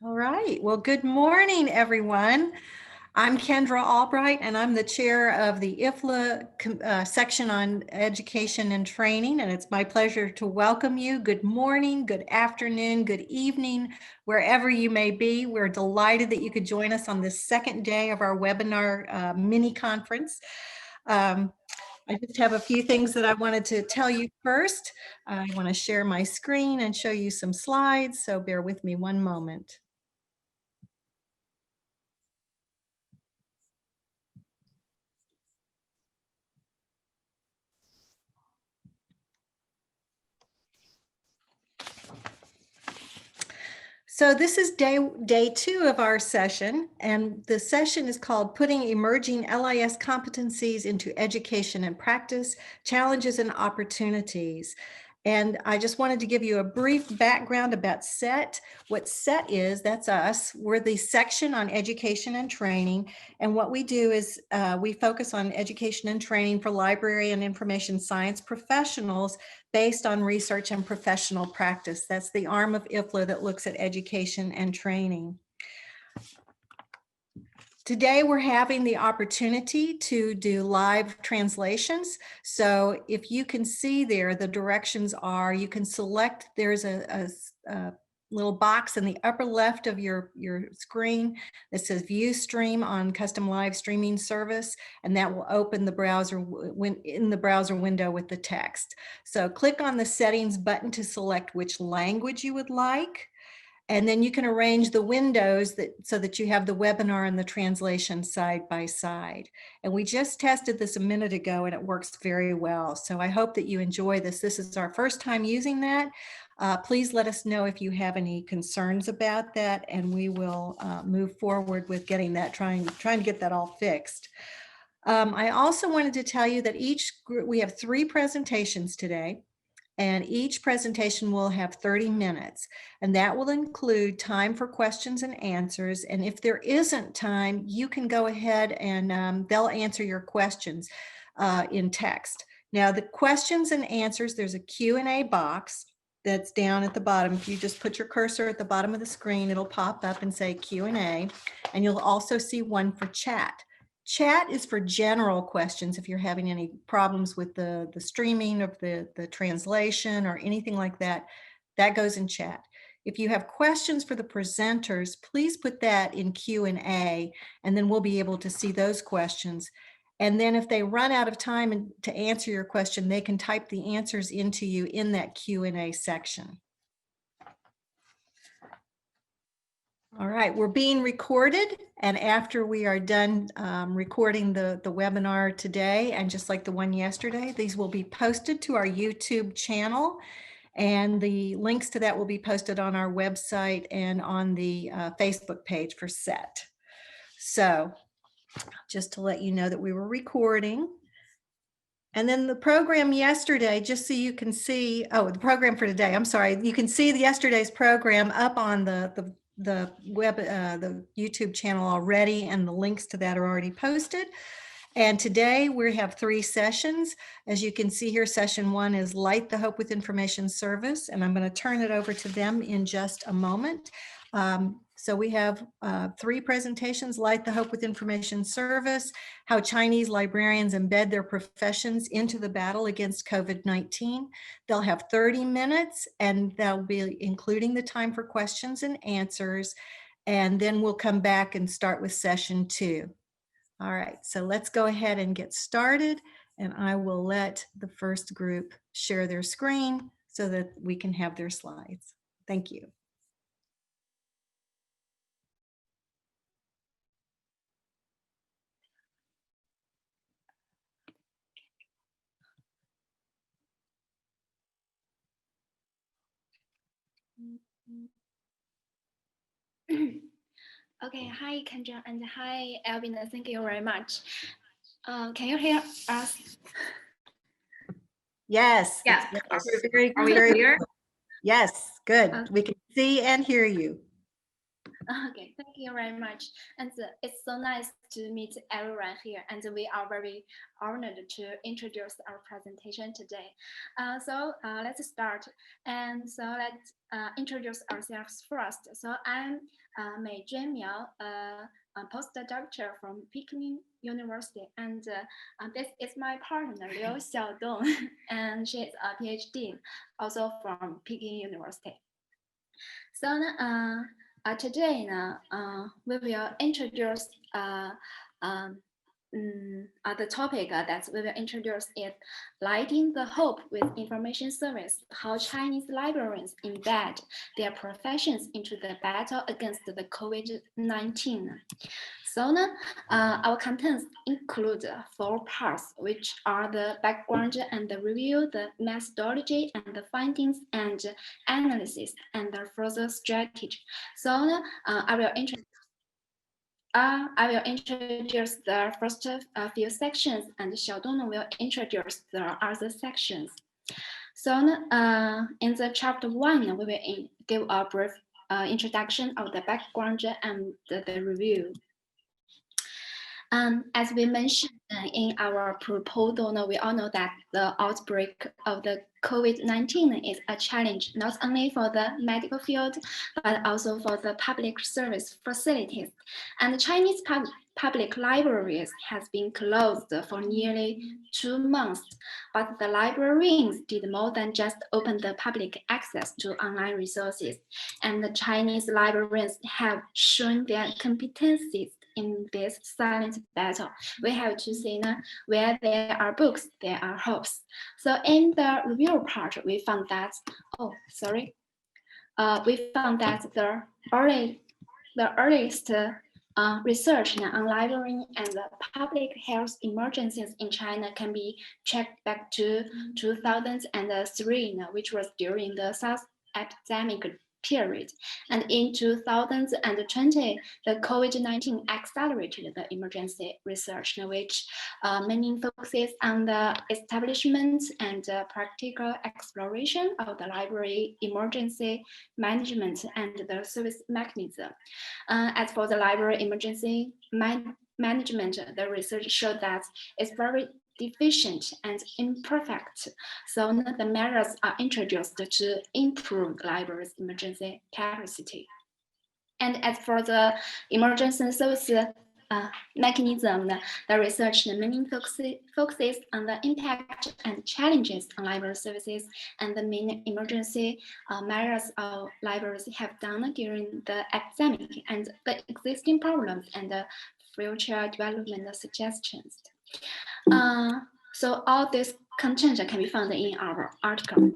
All right. Well, good morning, everyone. I'm Kendra Albright, and I'm the chair of the IFLA section on education and training, and it's my pleasure to welcome you. Good morning, good afternoon, good evening, wherever you may be. We're delighted that you could join us on this second day of our webinar mini conference. I just have a few things that I wanted to tell you first. I want to share my screen and show you some slides, so bear with me one moment. So this is day 2 of our session, and the session is called Putting Emerging LIS Competencies into Education and Practice, Challenges and Opportunities. And I just wanted to give you a brief background about SET. What SET is, that's us. We're the section on education and training. And what we do is we focus on education and training for library and information science professionals based on research and professional practice. That's the arm of IFLA that looks at education and training. Today, we're having the opportunity to do live translations. So if you can see there, the directions are, you can select, there's a little box in the upper left of your screen that says view stream on custom live streaming service, and that will open the browser in the browser window with the text. So click on the settings button to select which language you would like. And then you can arrange the windows so that you have the webinar and the translation side by side. And we just tested this a minute ago and it works very well. So I hope that you enjoy this. This is our first time using that. Please let us know if you have any concerns about that, and we will move forward with getting that, trying to get that all fixed. I also wanted to tell you that each group, we have 3 presentations today. And each presentation will have 30 minutes, and that will include time for questions and answers. And if there isn't time, you can go ahead and they'll answer your questions in text. Now, the questions and answers, there's a Q&A box that's down at the bottom. If you just put your cursor at the bottom of the screen, it'll pop up and say Q&A, and you'll also see one for chat. Chat is for general questions. If you're having any problems with the streaming of the translation or anything like that, that goes in chat. If you have questions for the presenters, please put that in Q&A, and then we'll be able to see those questions. And then if they run out of time to answer your question, they can type the answers into you in that Q&A section. All right, we're being recorded, and after we are done recording the webinar today, and just like the one yesterday, these will be posted to our YouTube channel, and the links to that will be posted on our website and on the Facebook page for SET. So just to let you know that we were recording. And then the program yesterday, just so you can see, oh, the program for today, I'm sorry, you can see yesterday's program up on the web, the YouTube channel already, and the links to that are already posted. And today we have 3 sessions. As you can see here, session 1 is Light the Hope with Information Service, and I'm going to turn it over to them in just a moment. So we have 3 presentations: Light the Hope with Information Service, how Chinese librarians embed their professions into the battle against COVID-19. They'll have 30 minutes, and that'll be including the time for questions and answers. And then we'll come back and start with session 2. All right, so let's go ahead and get started, and I will let the first group share their screen so that we can have their slides. Thank you. Okay, hi Kendra, and hi Alvin. Thank you very much. Can you hear us? Yes. Yeah. Very clear. Yes, good. Okay. We can see and hear you. Okay, thank you very much. And it's so nice to meet everyone here. And we are very honored to introduce our presentation today. Let's start. And so let's introduce ourselves first. So I'm Meijuan Miao, a postdoctor from Peking University. And this is my partner, Liu Xiaodong, and she is a PhD, also from Peking University. So today we will introduce the topic that we will introduce is lighting the hope with information service, how Chinese librarians embed their professions into the battle against the COVID-19. So our contents include 4 parts, which are the background and the review, the methodology and the findings and analysis and the further strategy. So I will introduce the first few sections, and Xiaodong will introduce the other sections. So in the chapter 1, we will give a brief introduction of the background and the review. As we mentioned in our proposal, we all know that the outbreak of the COVID-19 is a challenge not only for the medical field, but also for the public service facilities. And the Chinese public libraries has been closed for nearly 2 months, but the librarians did more than just open the public access to online resources. And the Chinese librarians have shown their competencies in this silent battle. We have to say where there are books, there are hopes. So in the review part, we found that, we found that the earliest research on library and the public health emergencies in China can be tracked back to 2003, which was during the SARS epidemic period. And in 2020, the COVID-19 accelerated the emergency research, which mainly focuses on the establishment and practical exploration of the library emergency management and the service mechanism. As for the library emergency management, the research showed that it's very deficient and imperfect. So the measures are introduced to improve libraries' emergency capacity. And as for the emergency service mechanism, the research mainly focuses on the impact and challenges on library services and the main emergency measures our libraries have done during the epidemic and the existing problems and the future development suggestions. So all this content can be found in our article.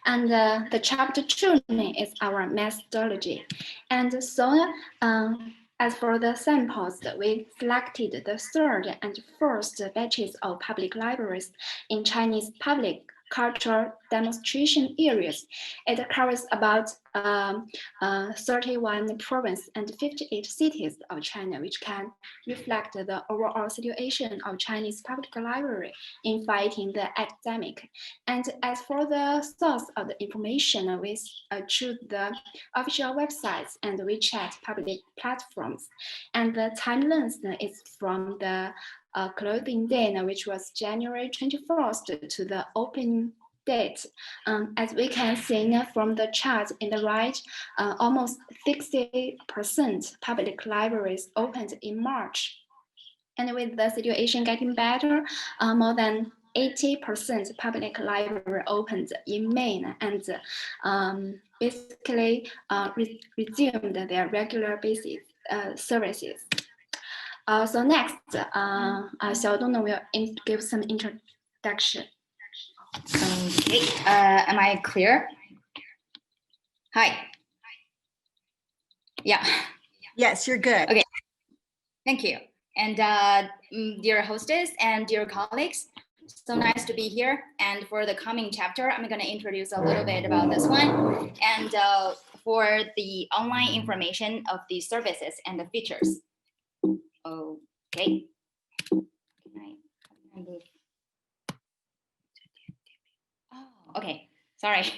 And the chapter 2 is our methodology. And so as for the samples, we selected the 3rd and 1st batches of public libraries in Chinese public cultural demonstration areas. It covers about 31 provinces and 58 cities of China, which can reflect the overall situation of Chinese public library in fighting the epidemic. And as for the source of the information, we choose the official websites and WeChat public platforms. And the time length is from the closing date, which was January 21st, to the opening date. As we can see from the chart in the right, almost 60% public libraries opened in March. And with the situation getting better, more than 80% public library opened in May and basically resumed their regular basis services. So next, Xiaodong will give some introduction. Okay, am I clear? Hi. Yeah. Yes, you're good. Okay, thank you. And dear hostess and dear colleagues, so nice to be here. And for the coming chapter, I'm going to introduce a little bit about this one. And for the online information of the services and the features. Okay. Okay. Sorry.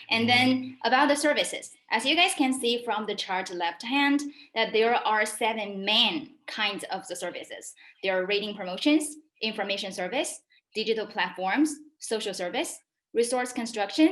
And then about the services, as you guys can see from the chart left hand, that there are 7 main kinds of the services. There are reading promotions, information service, digital platforms, social service, resource construction,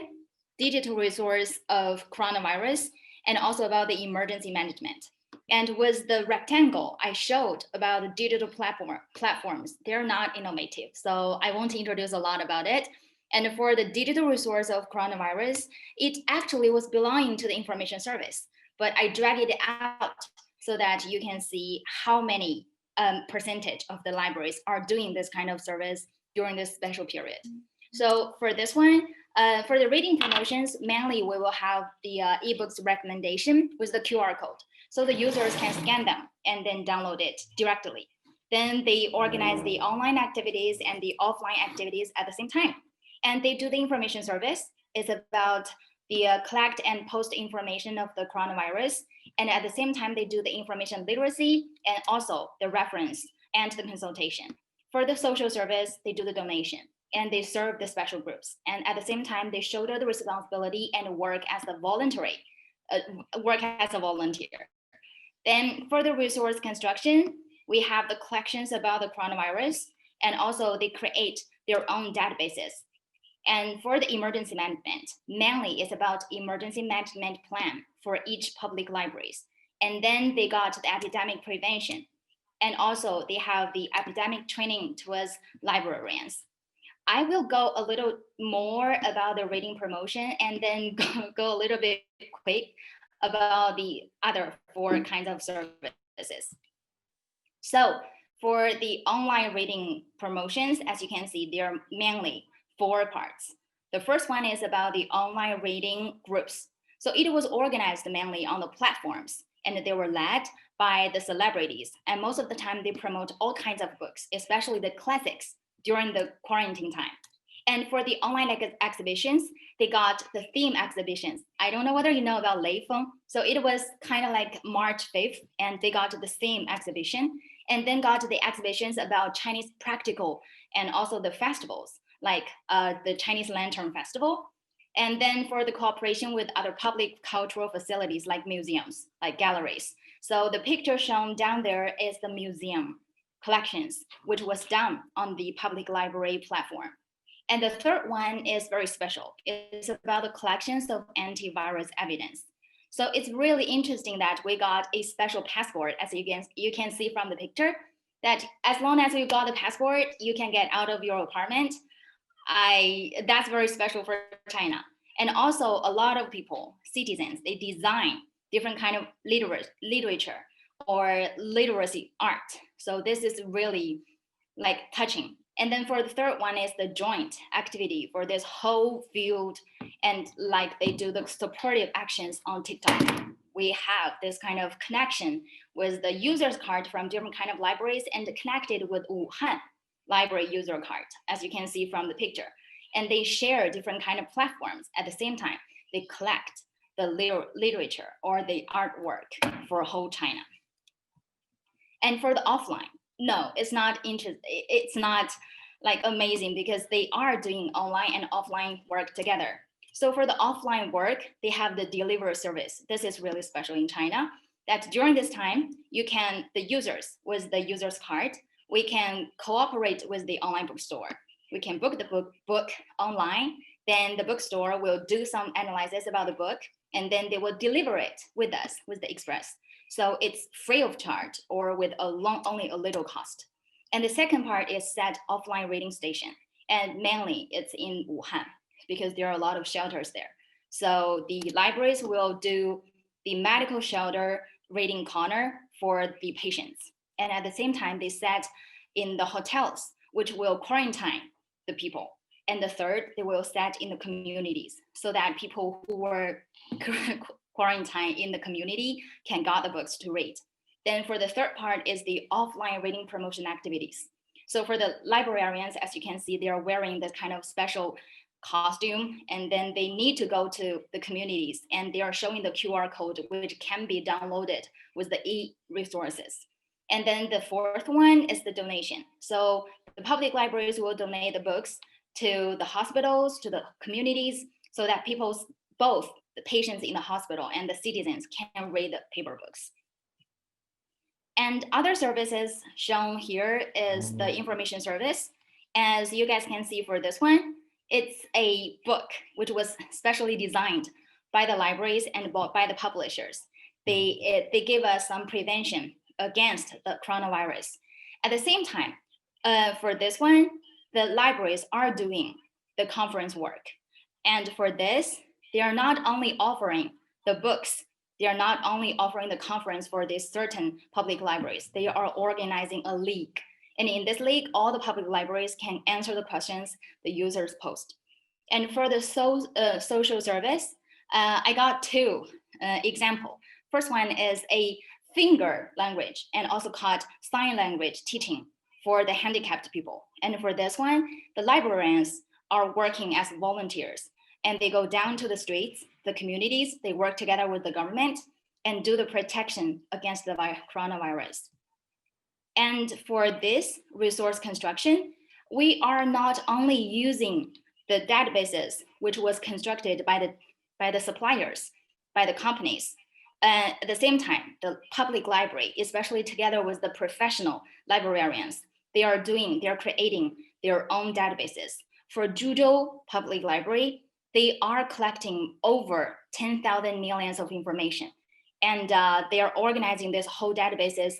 digital resource of coronavirus, and also about the emergency management. And with the rectangle I showed about the digital platforms, they're not innovative. So I won't introduce a lot about it. And for the digital resource of coronavirus, it actually was belonging to the information service, but I dragged it out so that you can see how many percentage of the libraries are doing this kind of service during this special period. So for this one, for the reading promotions, mainly we will have the ebooks recommendation with the QR code. So the users can scan them and then download it directly. Then they organize the online activities and the offline activities at the same time. And they do the information service. It's about the collect and post information of the coronavirus. And at the same time, they do the information literacy and also the reference and the consultation. For the social service, they do the donation and they serve the special groups. And at the same time, they shoulder the responsibility and work as a volunteer. Then for the resource construction, we have the collections about the coronavirus, and also they create their own databases. And for the emergency management, mainly it's about emergency management plan for each public libraries. And then they got the epidemic prevention. And also they have the epidemic training towards librarians. I will go a little more about the reading promotion and then go a little bit quick about the other 4 kinds of services. So for the online reading promotions, as you can see, there are mainly 4 parts. The first one is about the online reading groups. So it was organized mainly on the platforms, and they were led by the celebrities. And most of the time they promote all kinds of books, especially the classics during the quarantine time. And for the online exhibitions, they got the theme exhibitions. I don't know whether you know about Leifeng. So it was kind of like March 5th, and they got the theme exhibition, and then got the exhibitions about Chinese practical and also the festivals, like the Chinese Lantern Festival. And then for the cooperation with other public cultural facilities like museums, like galleries. So the picture shown down there is the museum collections, which was done on the public library platform. And the third one is very special. It's about the collections of antivirus evidence. So it's really interesting that we got a special passport, as you can see from the picture, that as long as you got the passport, you can get out of your apartment. That's very special for China. And also a lot of people, citizens, they design different kind of literature or literacy art. So this is really like touching. And then for the third one is the joint activity for this whole field, and like they do the supportive actions on TikTok. We have this kind of connection with the user's card from different kind of libraries and connected with Wuhan library user card, as you can see from the picture. And they share different kind of platforms at the same time. They collect the literature or the artwork for whole China. And for the offline, no, it's not like amazing, because they are doing online and offline work together. So for the offline work, they have the delivery service. This is really special in China, that during this time, the users with the user's card, we can cooperate with the online bookstore. We can book the book online, then the bookstore will do some analysis about the book, and then they will deliver it with us, with the express. So it's free of charge or with only a little cost. And the second part is set offline reading station. And mainly it's in Wuhan, because there are a lot of shelters there. So the libraries will do the medical shelter reading corner for the patients. And at the same time, they set in the hotels, which will quarantine the people. And the third, they will set in the communities so that people who were quarantined in the community can get the books to read. Then for the third part is the offline reading promotion activities. So for the librarians, as you can see, they are wearing this kind of special costume, and then they need to go to the communities, and they are showing the QR code, which can be downloaded with the e-resources. And then the fourth one is the donation. So the public libraries will donate the books to the hospitals, to the communities, so that both the patients in the hospital and the citizens can read the paper books. And other services shown here is the information service. As you guys can see for this one, it's a book which was specially designed by the libraries and by the publishers. They give us some prevention against the coronavirus. At the same time, for this one, the libraries are doing the conference work. And for this, they are not only offering the books, they are not only offering the conference for these certain public libraries, they are organizing a league. And in this league, all the public libraries can answer the questions the users post. And for the social service, I got two examples. First one is a finger language and also called sign language teaching for the handicapped people. And for this one, the librarians are working as volunteers and they go down to the streets, the communities, they work together with the government and do the protection against the coronavirus. And for this resource construction, we are not only using the databases, which was constructed by the suppliers, by the companies. At the same time, the public library, especially together with the professional librarians, they are creating their own databases. For Zhuzhou Public Library, they are collecting over 10,000 millions of information. And they are organizing this whole databases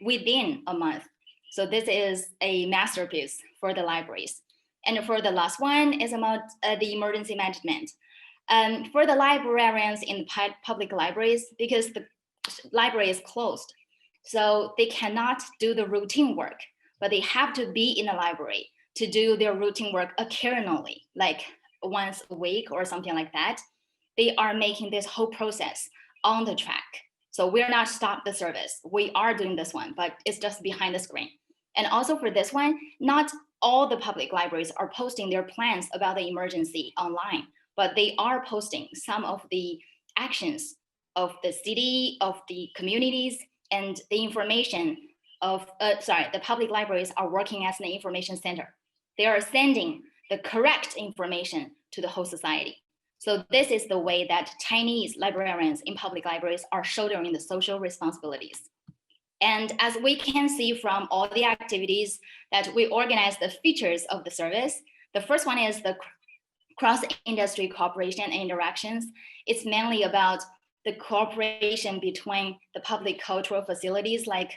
within a month. So this is a masterpiece for the libraries. And for the last one is about the emergency management. For the librarians in public libraries, because the library is closed, so they cannot do the routine work, but they have to be in the library to do their routine work occasionally, like once a week or something like that. They are making this whole process on the track. So we're not stopped the service. We are doing this one, but it's just behind the screen. And also for this one, not all the public libraries are posting their plans about the emergency online, but they are posting some of the actions of the city, of the communities, and the information of, the public libraries are working as an information center. They are sending the correct information to the whole society. So this is the way that Chinese librarians in public libraries are shouldering the social responsibilities. And as we can see from all the activities that we organize the features of the service, the first one is the cross-industry cooperation and interactions. It's mainly about the cooperation between the public cultural facilities like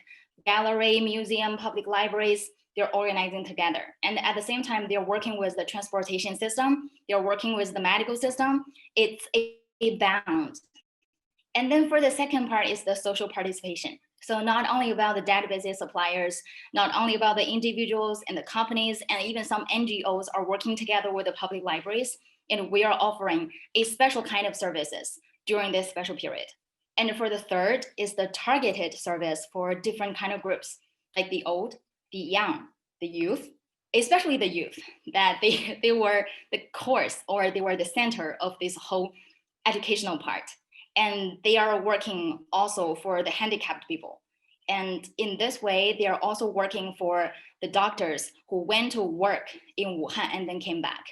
gallery, museum, public libraries. They're organizing together. And at the same time, they're working with the transportation system. They're working with the medical system. It's a bound. And then for the second part is the social participation. So not only about the databases suppliers, not only about the individuals and the companies, and even some NGOs are working together with the public libraries, and we are offering a special kind of services during this special period. And for the third is the targeted service for different kind of groups, like the old, the young, the youth, especially the youth, that they were the course or they were the center of this whole educational part. And they are working also for the handicapped people. And in this way, they are also working for the doctors who went to work in Wuhan and then came back.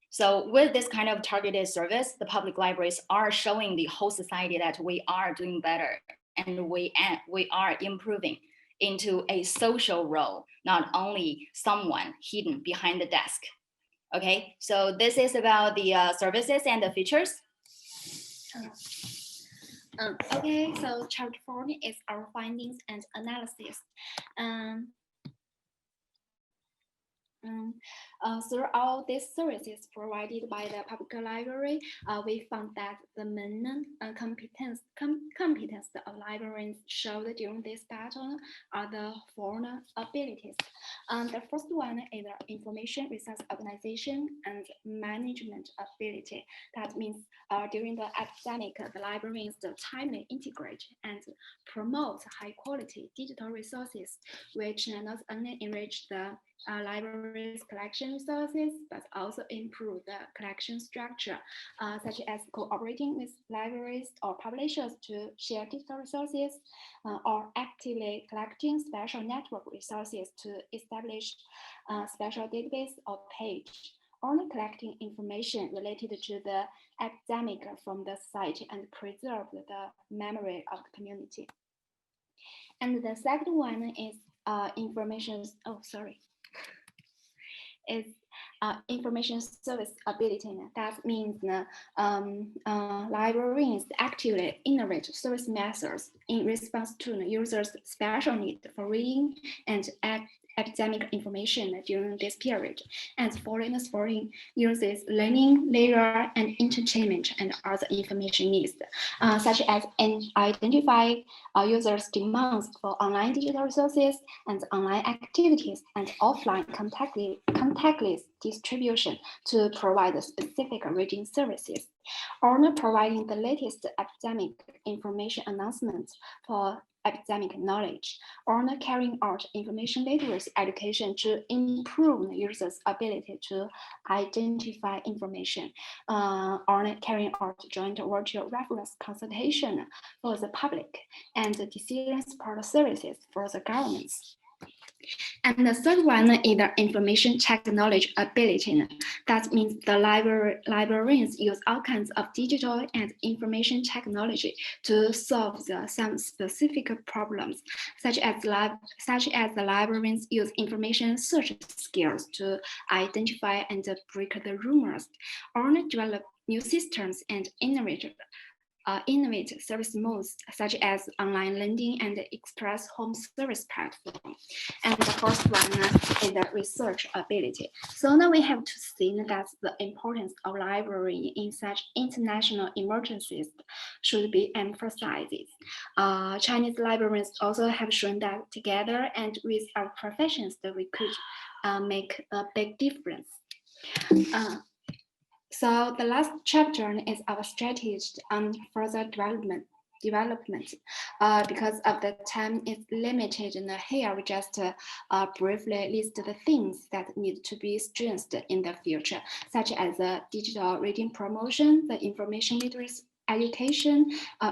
So with this kind of targeted service, the public libraries are showing the whole society that we are doing better and we are improving into a social role, not only someone hidden behind the desk. Okay, so this is about the services and the features. Okay, so chapter 4 is our findings and analysis. Throughout these services provided by the public library, we found that the main competence of librarians showed during this battle are the four abilities. The first one is the information resource organization and management ability. That means during the epidemic, the librarians timely integrate and promote high quality digital resources, which not only enrich the libraries' collection resources, but also improve the collection structure, such as cooperating with libraries or publishers to share digital resources, or actively collecting special network resources to establish a special database or page, only collecting information related to the epidemic from the society and preserve the memory of the community. And the second one is information service ability. That means librarians actively innovate service methods in response to the users' special need for reading and epidemic information during this period. And foreign uses learning, leisure, and entertainment and other information needs, such as identify users' demands for online digital resources and online activities and offline contactless distribution to provide specific reading services, or providing the latest epidemic information announcements for epidemic knowledge, or carrying out information literacy education to improve the user's ability to identify information, or carrying out joint virtual reference consultation for the public and decision support services for the governments. And the third one is the information technology ability. That means the librarians use all kinds of digital and information technology to solve some specific problems, such as the librarians use information search skills to identify and break the rumors, or develop new systems and innovate service modes such as online lending and express home service platform. And the fourth one is the research ability. So now we have to see that the importance of library in such international emergencies should be emphasized. Chinese librarians also have shown that together and with our professions that we could make a big difference. So the last chapter is our strategy on further development. Because of the time is limited, and here we just briefly list the things that need to be strengthened in the future, such as the digital reading promotion, the information literacy education,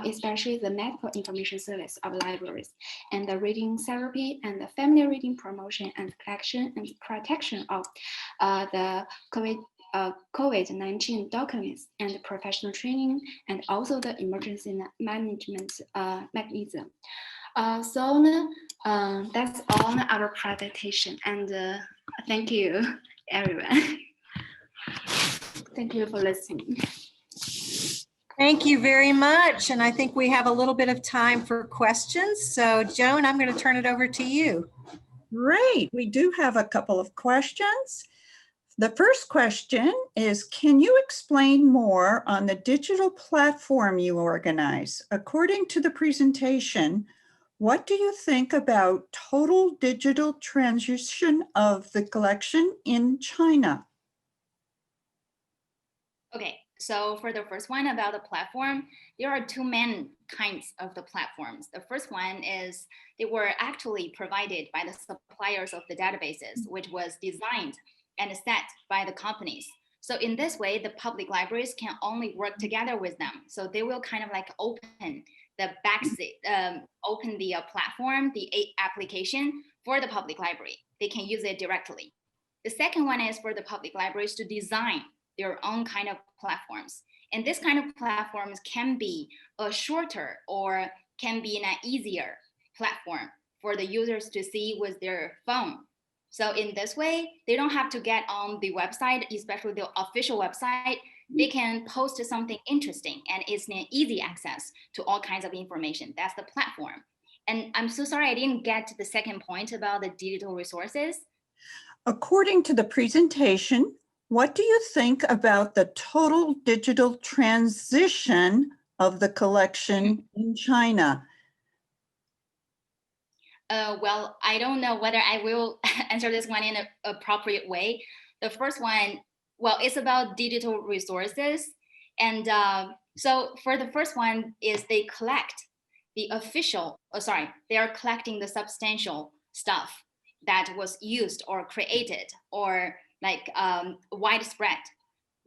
especially the medical information service of libraries, and the reading therapy and the family reading promotion and collection and protection of the COVID-19 documents and professional training, and also the emergency management mechanism. So that's all our presentation, and thank you, everyone. Thank you for listening. Thank you very much. And I think we have a little bit of time for questions. So Joan, I'm going to turn it over to you. Great. We do have a couple of questions. The first question is, can you explain more on the digital platform you organize? According to the presentation, what do you think about total digital transition of the collection in China? Okay, so for the first one about the platform, there are two main kinds of the platforms. The first one is they were actually provided by the suppliers of the databases, which was designed and set by the companies. So in this way, the public libraries can only work together with them. So they will kind of like open the platform, the application for the public library. They can use it directly. The second one is for the public libraries to design their own kind of platforms. And this kind of platforms can be a shorter or can be an easier platform for the users to see with their phone. So in this way, they don't have to get on the website, especially the official website. They can post something interesting, and it's an easy access to all kinds of information. That's the platform. And I'm so sorry, I didn't get to the second point about the digital resources. According to the presentation, what do you think about the total digital transition of the collection in China? Well, I don't know whether I will answer this one in an appropriate way. The first one, well, it's about digital resources. And so for the first one is they collect the official, they are collecting the substantial stuff that was used or created or like widespread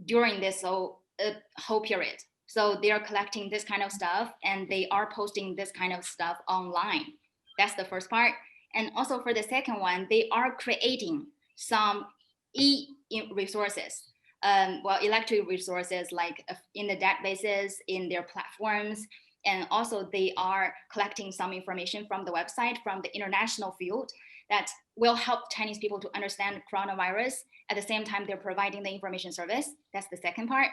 during this whole period. So they are collecting this kind of stuff and they are posting this kind of stuff online. That's the first part. And also for the second one, they are creating some e-resources. well, electric resources like in the databases, in their platforms, and also they are collecting some information from the website, from the international field that will help Chinese people to understand coronavirus. At the same time, they're providing the information service. That's the second part.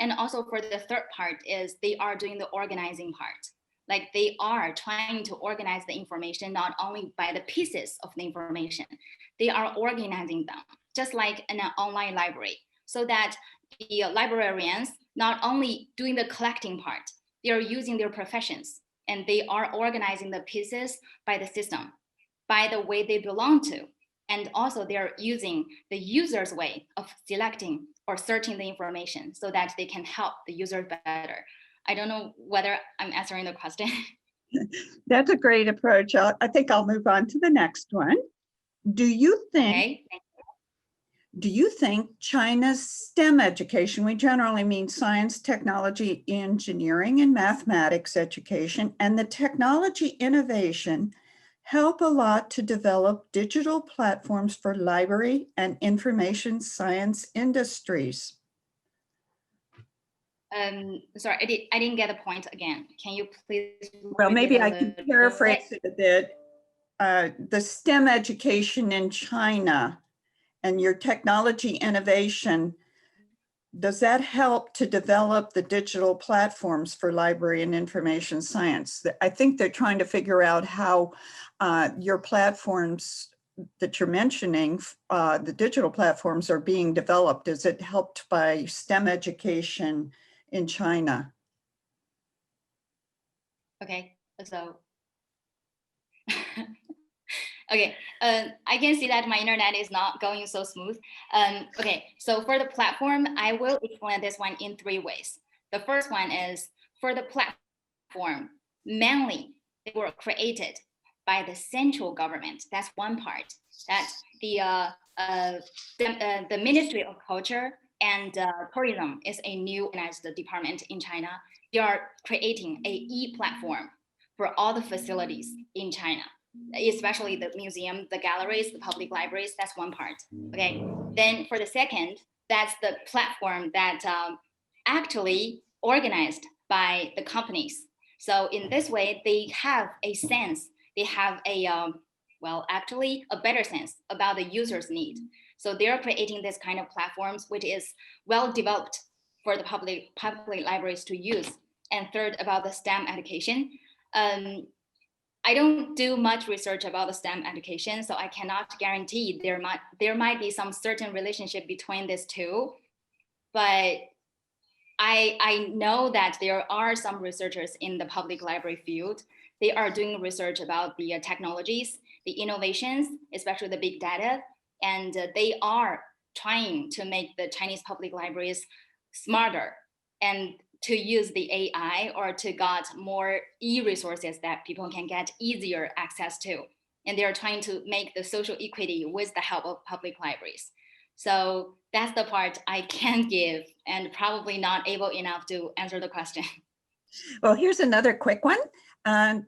And also for the third part is they are doing the organizing part. Like they are trying to organize the information, not only by the pieces of the information, they are organizing them, just like in an online library, so that the librarians not only doing the collecting part, they are using their professions and they are organizing the pieces by the system, by the way they belong to. And also they're using the user's way of selecting or searching the information so that they can help the user better. I don't know whether I'm answering the question. That's a great approach. I think I'll move on to the next one. Do you think, Okay. do you think China's STEM education, we generally mean science, technology, engineering, and mathematics education, and the technology innovation help a lot to develop digital platforms for library and information science industries? Sorry, I didn't get the point again. Can you please? Well, maybe I can repeat paraphrase it a bit. The STEM education in China and your technology innovation, does that help to develop the digital platforms for library and information science? I think they're trying to figure out how your platforms that you're mentioning, the digital platforms are being developed. Is it helped by STEM education in China? Okay, so okay, I can see that my internet is not going so smooth. Okay, so for the platform, I will explain this one in 3 ways. The first one is for the platform, mainly they were created by the central government. That's one part. That the Ministry of Culture and Tourism is a new organized department in China. They are creating a e-platform for all the facilities in China, especially the museum, the galleries, the public libraries. That's one part. Okay. Then for the second, that's the platform that actually organized by the companies. So in this way, they have a sense, they have a, well, actually a better sense about the user's need. So they're creating this kind of platforms, which is well developed for the public libraries to use. And third, about the STEM education. I don't do much research about the STEM education, so I cannot guarantee there might be some certain relationship between these two. But I know that there are some researchers in the public library field. They are doing research about the technologies, the innovations, especially the big data, and they are trying to make the Chinese public libraries smarter and to use the AI or to get more e-resources that people can get easier access to. And they're trying to make the social equity with the help of public libraries. So that's the part I can give and probably not able enough to answer the question. Well, here's another quick one.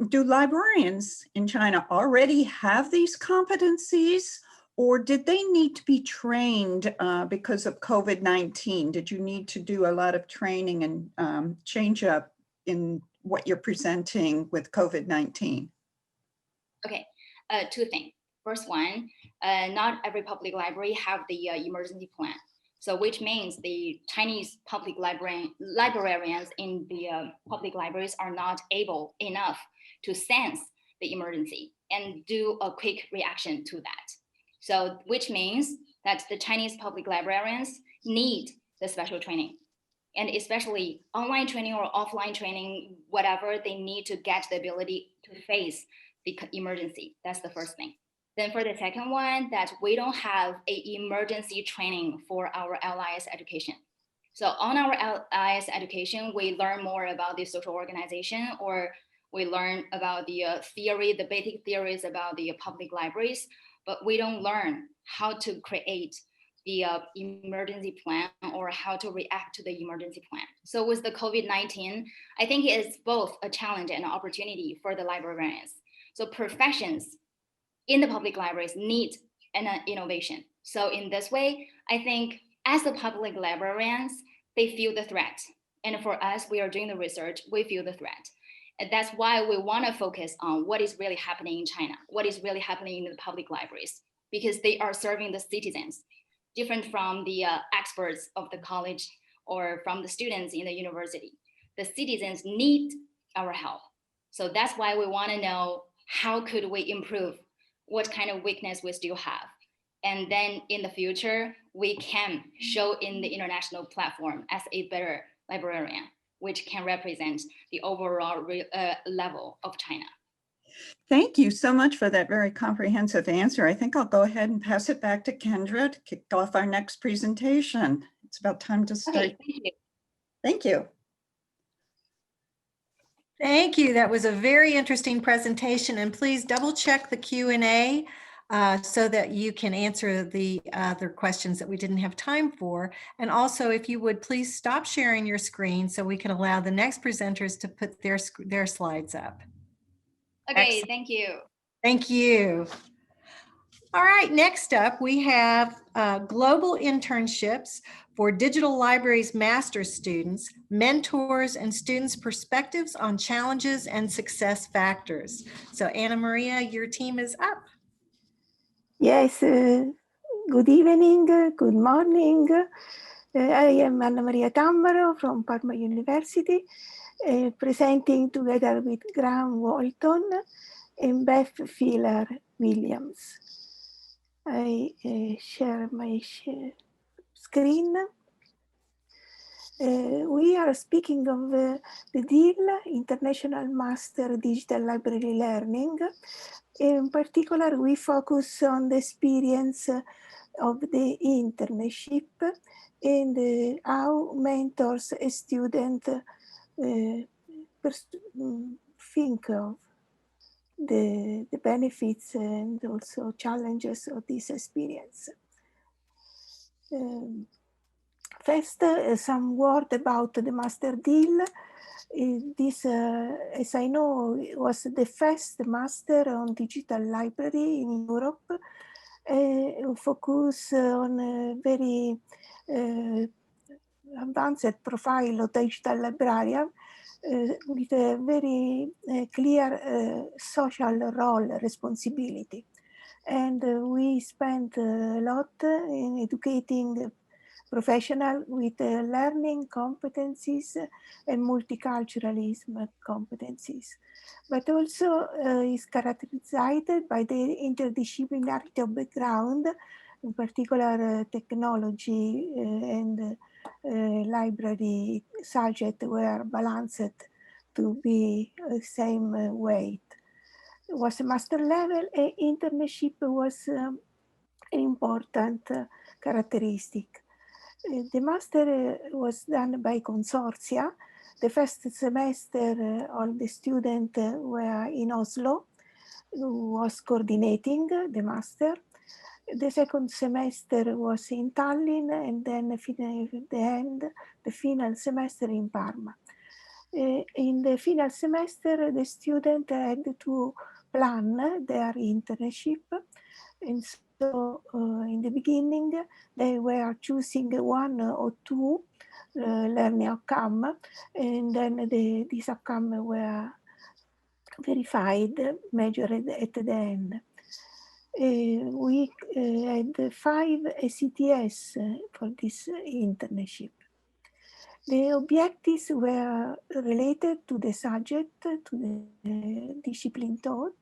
Do librarians in China already have these competencies, or did they need to be trained because of COVID-19? Did you need to do a lot of training and change up in what you're presenting with COVID-19? Okay, 2 things. First one, not every public library have the emergency plan. So which means the Chinese public librarians in the public libraries are not able enough to sense the emergency and do a quick reaction to that. So which means that the Chinese public librarians need the special training, and especially online training or offline training, whatever, they need to get the ability to face the emergency. That's the first thing. Then for the second one, that we don't have an emergency training for our LIS education. So on our LIS education, we learn more about the social organization, or we learn about the theory, the basic theories about the public libraries, but we don't learn how to create the emergency plan or how to react to the emergency plan. So with the COVID-19, I think it's both a challenge and an opportunity for the librarians. So professions in the public libraries need an innovation. So in this way, I think as the public librarians, they feel the threat. And for us, we are doing the research, we feel the threat. And that's why we want to focus on what is really happening in China, what is really happening in the public libraries, because they are serving the citizens, different from the experts of the college or from the students in the university. The citizens need our help. So that's why we want to know how could we improve, what kind of weakness we still have. And then in the future, we can show in the international platform as a better librarian, which can represent the overall level of China. Thank you so much for that very comprehensive answer. I think I'll go ahead and pass it back to Kendra to kick off our next presentation. It's about time to start. Okay, thank you. Thank you. Thank you. That was a very interesting presentation, and please double check the Q&A so that you can answer the other questions that we didn't have time for. And also, if you would please stop sharing your screen so we can allow the next presenters to put their slides up. Okay, Excellent. thank you. Thank you. All right, next up we have global internships for digital libraries master's students, mentors, and students' perspectives on challenges and success factors. So Anna Maria, your team is up. Yes, good evening, good morning. I am Anna Maria Tammaro from Parma University, presenting together with Graham Walton and Beth Filar Williams. I share my screen. We are speaking of the DILL, International Master Digital Library Learning. In particular, we focus on the experience of the internship and how mentors a student think of the benefits and also challenges of this experience. First, some word about the Master DILL. This, as I know, was the first master on digital library in Europe, focus on a very advanced profile of digital librarian with a very clear social role responsibility. And we spent a lot in educating professional with learning competencies and multiculturalism competencies, but also is characterized by the interdisciplinarity of background, in particular technology and library subject were balanced to be the same weight. It was a master level, and internship was an important characteristic. The master was done by consortia. The first semester all the students were in Oslo, who was coordinating the master. The second semester was in Tallinn, and then the final semester in Parma. In the final semester, the student had to plan their internship, and so in the beginning, they were choosing one or two learning outcome, and then these outcomes were verified, measured at the end. We had 5 ACTS for this internship. The objectives were related to the subject, to the discipline taught,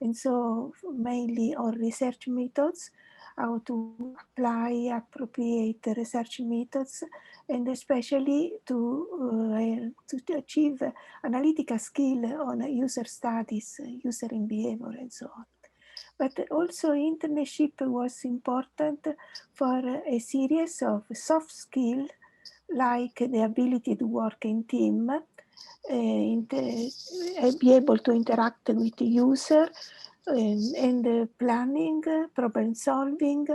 and so mainly on research methods, how to apply appropriate research methods, and especially to achieve analytical skill on user studies, user in behavior, and so on. But also internship was important for a series of soft skills, like the ability to work in team, be able to interact with the user, and planning, problem solving,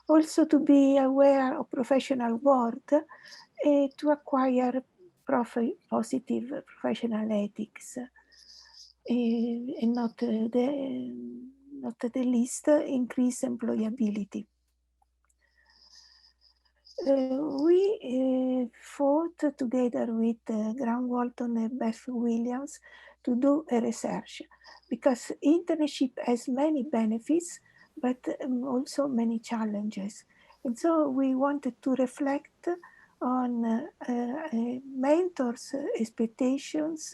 also to be aware of professional world, to acquire positive professional ethics, and not the least, increase employability. We fought together with Graham Walton and Beth Williams to do a research because internship has many benefits, but also many challenges. And so we wanted to reflect on mentors' expectations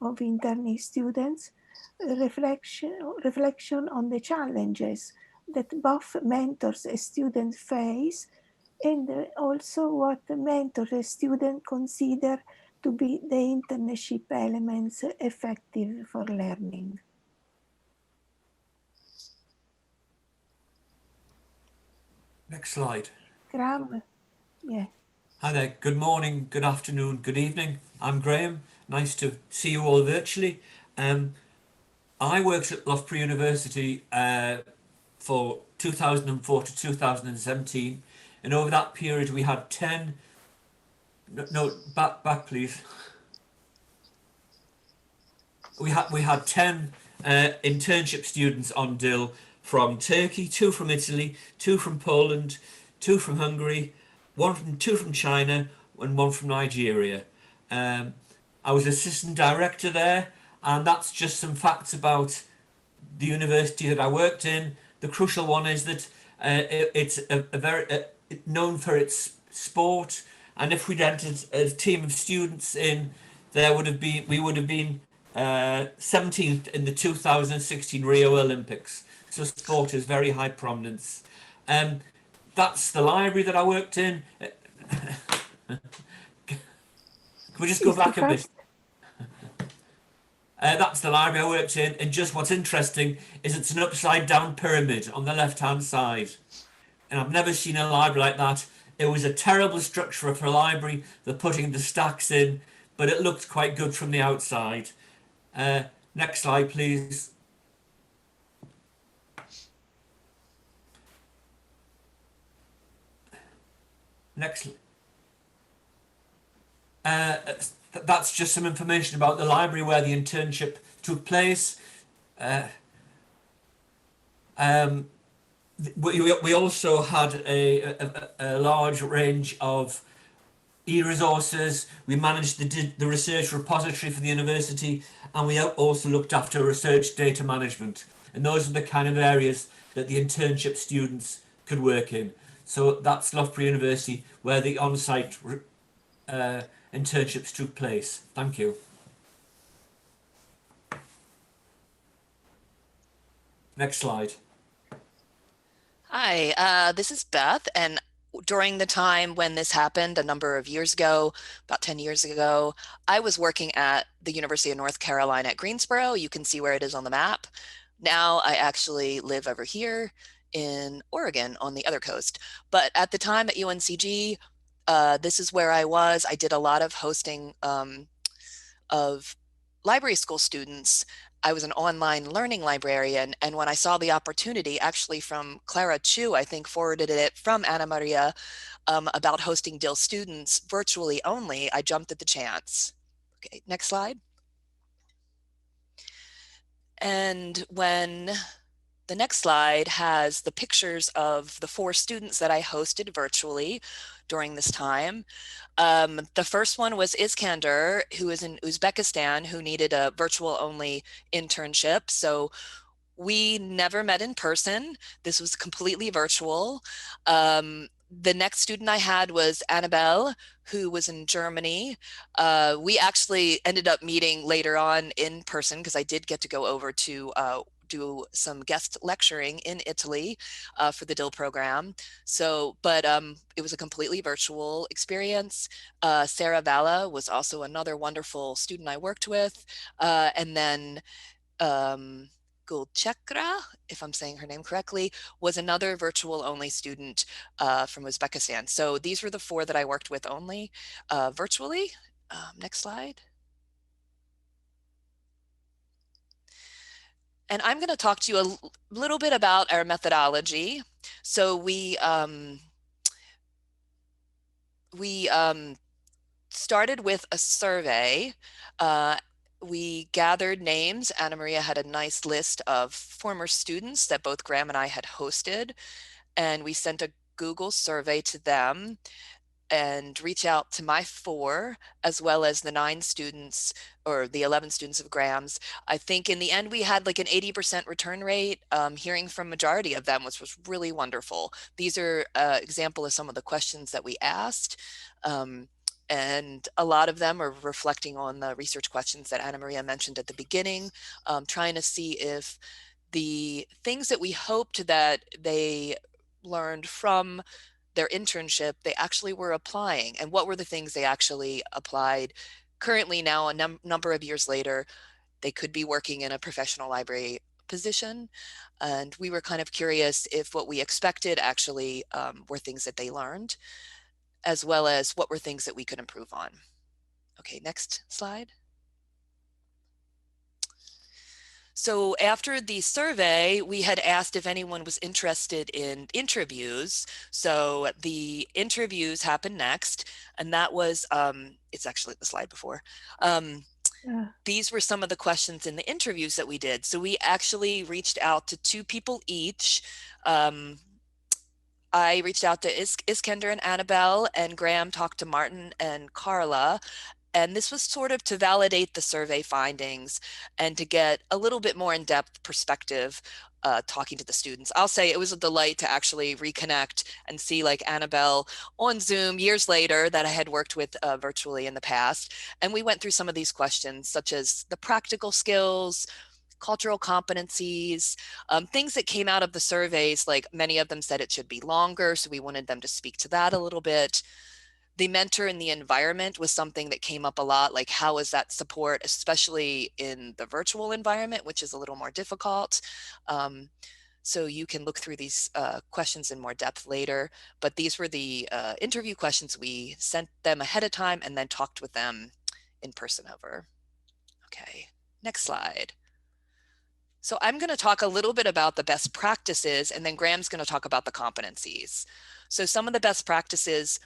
of internee students, reflection on the challenges that both mentors and students face, and also what the mentor and student consider to be the internship elements effective for learning. Next slide. Graham, yeah. Hi there, good morning, good afternoon, good evening. I'm Graham, nice to see you all virtually. I worked at Loughborough University for 2004 to 2017, and over that period we had 10, back please. We had 10 internship students on DILL from Turkey, 2 from Italy, 2 from Poland, 2 from Hungary, 2 from China, and 1 from Nigeria. I was assistant director there, and that's just some facts about the university that I worked in. The crucial one is that it's very known for its sport, and if we'd entered a team of students in, we would have been 17th in the 2016 Rio Olympics. So sport is very high prominence. That's the library that I worked in. Can we just go back a bit? That's the library I worked in, and just what's interesting is it's an upside down pyramid on the left hand side, and I've never seen a library like that. It was a terrible structure for a library, they're putting the stacks in, but it looked quite good from the outside. Next slide, please. Next. That's just some information about the library where the internship took place. We also had a large range of e-resources. We managed the research repository for the university, and we also looked after research data management. And those are the kind of areas that the internship students could work in. So that's Loughborough University, where the on-site internships took place. Thank you. Next slide. Hi, this is Beth, and during the time when this happened a number of years ago, about 10 years ago, I was working at the University of North Carolina at Greensboro. You can see where it is on the map. Now I actually live over here in Oregon on the other coast. But at the time at UNCG, this is where I was. I did a lot of hosting of library school students. I was an online learning librarian, and when I saw the opportunity, actually from Clara Chu, I think forwarded it from Anna Maria about hosting DILL students virtually only, I jumped at the chance. Okay, next slide. And when the next slide has the pictures of the 4 students that I hosted virtually during this time. The first one was Iskander, who is in Uzbekistan, who needed a virtual only internship. So we never met in person. This was completely virtual. The next student I had was Annabelle, who was in Germany. We actually ended up meeting later on in person because I did get to go over to do some guest lecturing in Italy for the DILL program. So, but it was a completely virtual experience. Sarah Valla was also another wonderful student I worked with. And then Gulchekra, if I'm saying her name correctly, was another virtual only student from Uzbekistan. So these were the 4 that I worked with only virtually. Next slide. And I'm going to talk to you a little bit about our methodology. So we started with a survey. We gathered names. Anna Maria had a nice list of former students that both Graham and I had hosted. And we sent a Google survey to them and reach out to my 4, as well as the 9 students or the 11 students of Graham's. I think in the end, we had like an 80% return rate, hearing from majority of them, which was really wonderful. These are example of some of the questions that we asked. And a lot of them are reflecting on the research questions that Anna Maria mentioned at the beginning, trying to see if the things that we hoped that they learned from their internship, they actually were applying, and what were the things they actually applied. Currently now, a number of years later, they could be working in a professional library position. And we were kind of curious if what we expected actually were things that they learned, as well as what were things that we could improve on. Okay, next slide. So after the survey, we had asked if anyone was interested in interviews. So the interviews happened next, and that was, it's actually the slide before. These were some of the questions in the interviews that we did. So we actually reached out to 2 people each. I reached out to Iskender and Annabelle, and Graham talked to Martin and Carla. And this was sort of to validate the survey findings and to get a little bit more in-depth perspective talking to the students. I'll say it was a delight to actually reconnect and see like Annabelle on Zoom years later that I had worked with virtually in the past. And we went through some of these questions, such as the practical skills, cultural competencies, things that came out of the surveys, like many of them said it should be longer. So we wanted them to speak to that a little bit. The mentor in the environment was something that came up a lot, like how is that support, especially in the virtual environment, which is a little more difficult. So you can look through these questions in more depth later, but these were the interview questions. We sent them ahead of time and then talked with them in person over. Okay, next slide. So I'm going to talk a little bit about the best practices, and then Graham's going to talk about the competencies. So some of the best practices,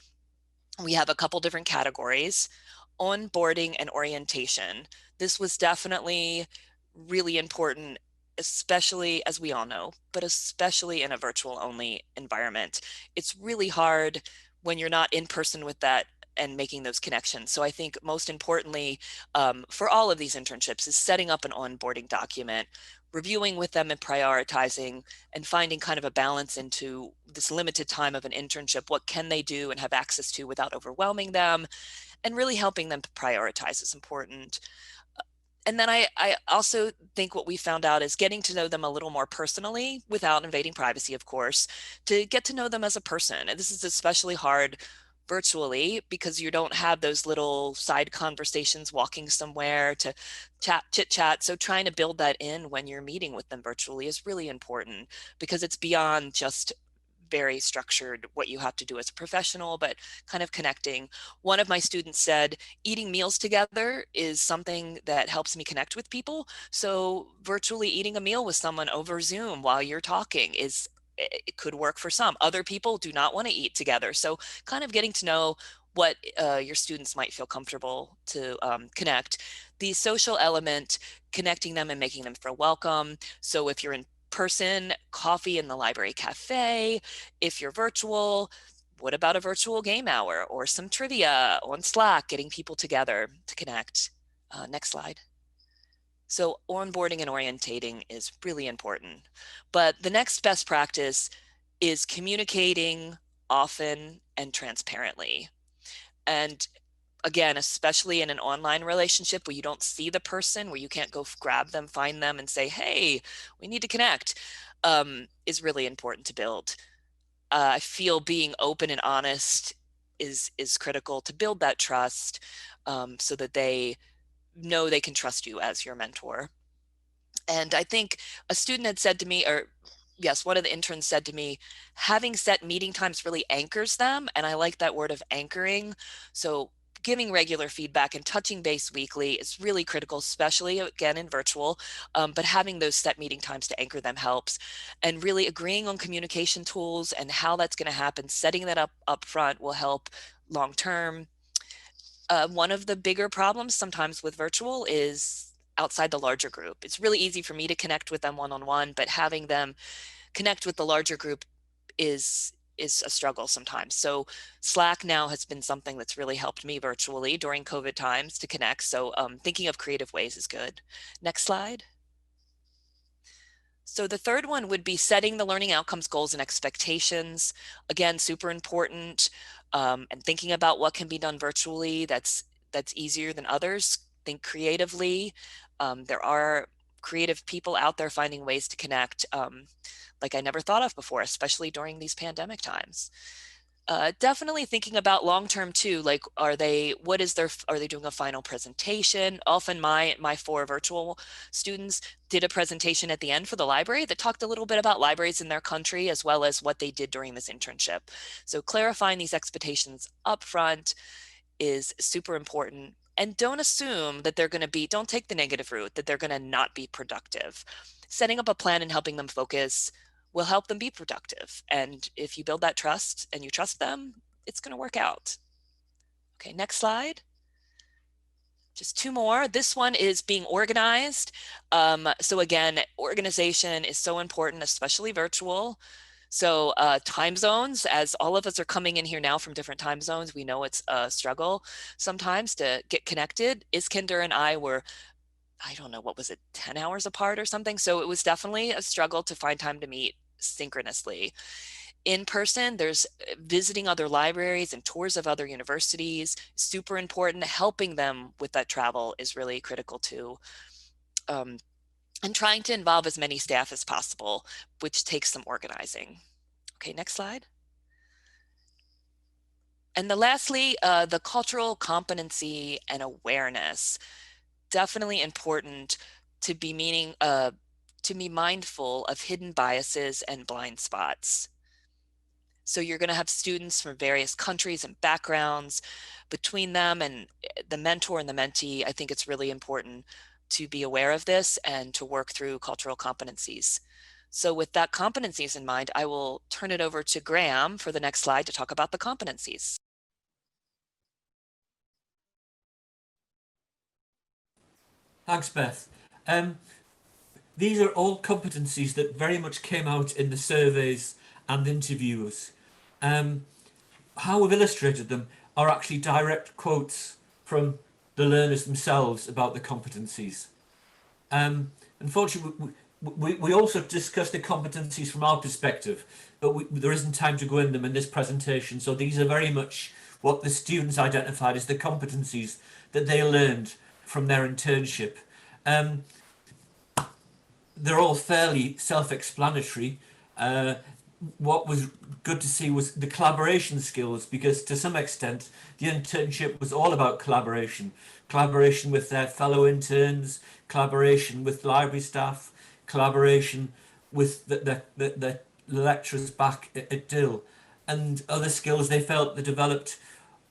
we have a couple different categories: onboarding and orientation. This was definitely really important, especially, as we all know, but especially in a virtual only environment. It's really hard when you're not in person with that and making those connections. So I think most importantly for all of these internships is setting up an onboarding document, reviewing with them and prioritizing, and finding kind of a balance into this limited time of an internship. What can they do and have access to without overwhelming them, and really helping them to prioritize is important. And then I also think what we found out is getting to know them a little more personally without invading privacy, of course, to get to know them as a person. And this is especially hard virtually because you don't have those little side conversations walking somewhere to chit chat. So trying to build that in when you're meeting with them virtually is really important, because it's beyond just very structured what you have to do as a professional, but kind of connecting. One of my students said eating meals together is something that helps me connect with people. So virtually eating a meal with someone over Zoom while you're talking it could work for some. Other people do not want to eat together. So kind of getting to know what your students might feel comfortable to connect. The social element, connecting them and making them feel welcome. So if you're in person, coffee in the library cafe. If you're virtual, what about a virtual game hour or some trivia on Slack, getting people together to connect? Next slide. So onboarding and orientating is really important. But the next best practice is communicating often and transparently. And again, especially in an online relationship where you don't see the person, where you can't go grab them, find them and say, hey, we need to connect, is really important to build. I feel being open and honest is critical to build that trust, so that they know they can trust you as your mentor. And I think a student had said to me, or yes, one of the interns said to me, having set meeting times really anchors them. And I like that word of anchoring. So giving regular feedback and touching base weekly is really critical, especially again in virtual, but having those set meeting times to anchor them helps. And really agreeing on communication tools and how that's going to happen, setting that up front will help long term. One of the bigger problems sometimes with virtual is outside the larger group. It's really easy for me to connect with them one-on-one, but having them connect with the larger group is is a struggle sometimes. So Slack now has been something that's really helped me virtually during COVID times to connect. So thinking of creative ways is good. Next slide. So the third one would be setting the learning outcomes, goals, and expectations. Again, super important. And thinking about what can be done virtually that's easier than others. Think creatively. There are creative people out there finding ways to connect like I never thought of before, especially during these pandemic times. Definitely thinking about long-term too, like are they doing a final presentation? Often my 4 virtual students did a presentation at the end for the library that talked a little bit about libraries in their country as well as what they did during this internship. So clarifying these expectations up front is super important. And don't assume that don't take the negative route, that they're gonna not be productive. Setting up a plan and helping them focus will help them be productive. And if you build that trust and you trust them, it's going to work out. Okay, next slide. Just 2 more. This one is being organized. So again, organization is so important, especially virtual. So time zones, as all of us are coming in here now from different time zones, we know it's a struggle sometimes to get connected. Iskender and I were, I don't know, what was it, 10 hours apart or something? So it was definitely a struggle to find time to meet synchronously. In person, there's visiting other libraries and tours of other universities, super important. Helping them with that travel is really critical too. And trying to involve as many staff as possible, which takes some organizing. Okay, next slide. And lastly, the cultural competency and awareness. Definitely important to be mindful of hidden biases and blind spots. So you're going to have students from various countries and backgrounds. Between them and the mentor and the mentee, I think it's really important to be aware of this and to work through cultural competencies. So with that competencies in mind, I will turn it over to Graham for the next slide to talk about the competencies. Thanks, Beth. These are all competencies that very much came out in the surveys and interviews. How we've illustrated them are actually direct quotes from the learners themselves about the competencies. Unfortunately, we also discussed the competencies from our perspective, but there isn't time to go in them in this presentation. So these are very much what the students identified as the competencies that they learned from their internship. They're all fairly self-explanatory. What was good to see was the collaboration skills, because to some extent the internship was all about collaboration with their fellow interns, collaboration with library staff, collaboration with the lecturers back at DILL, and other skills they felt they developed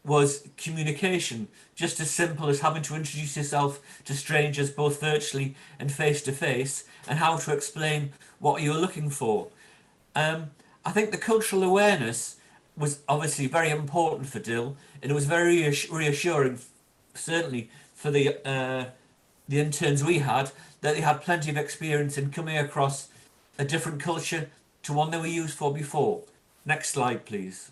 was communication, just as simple as having to introduce yourself to strangers both virtually and face to face, and how to explain what you're looking for. I think the cultural awareness was obviously very important for DILL, and it was very reassuring, certainly for the interns we had, that they had plenty of experience in coming across a different culture to one they were used for before. Next slide, please.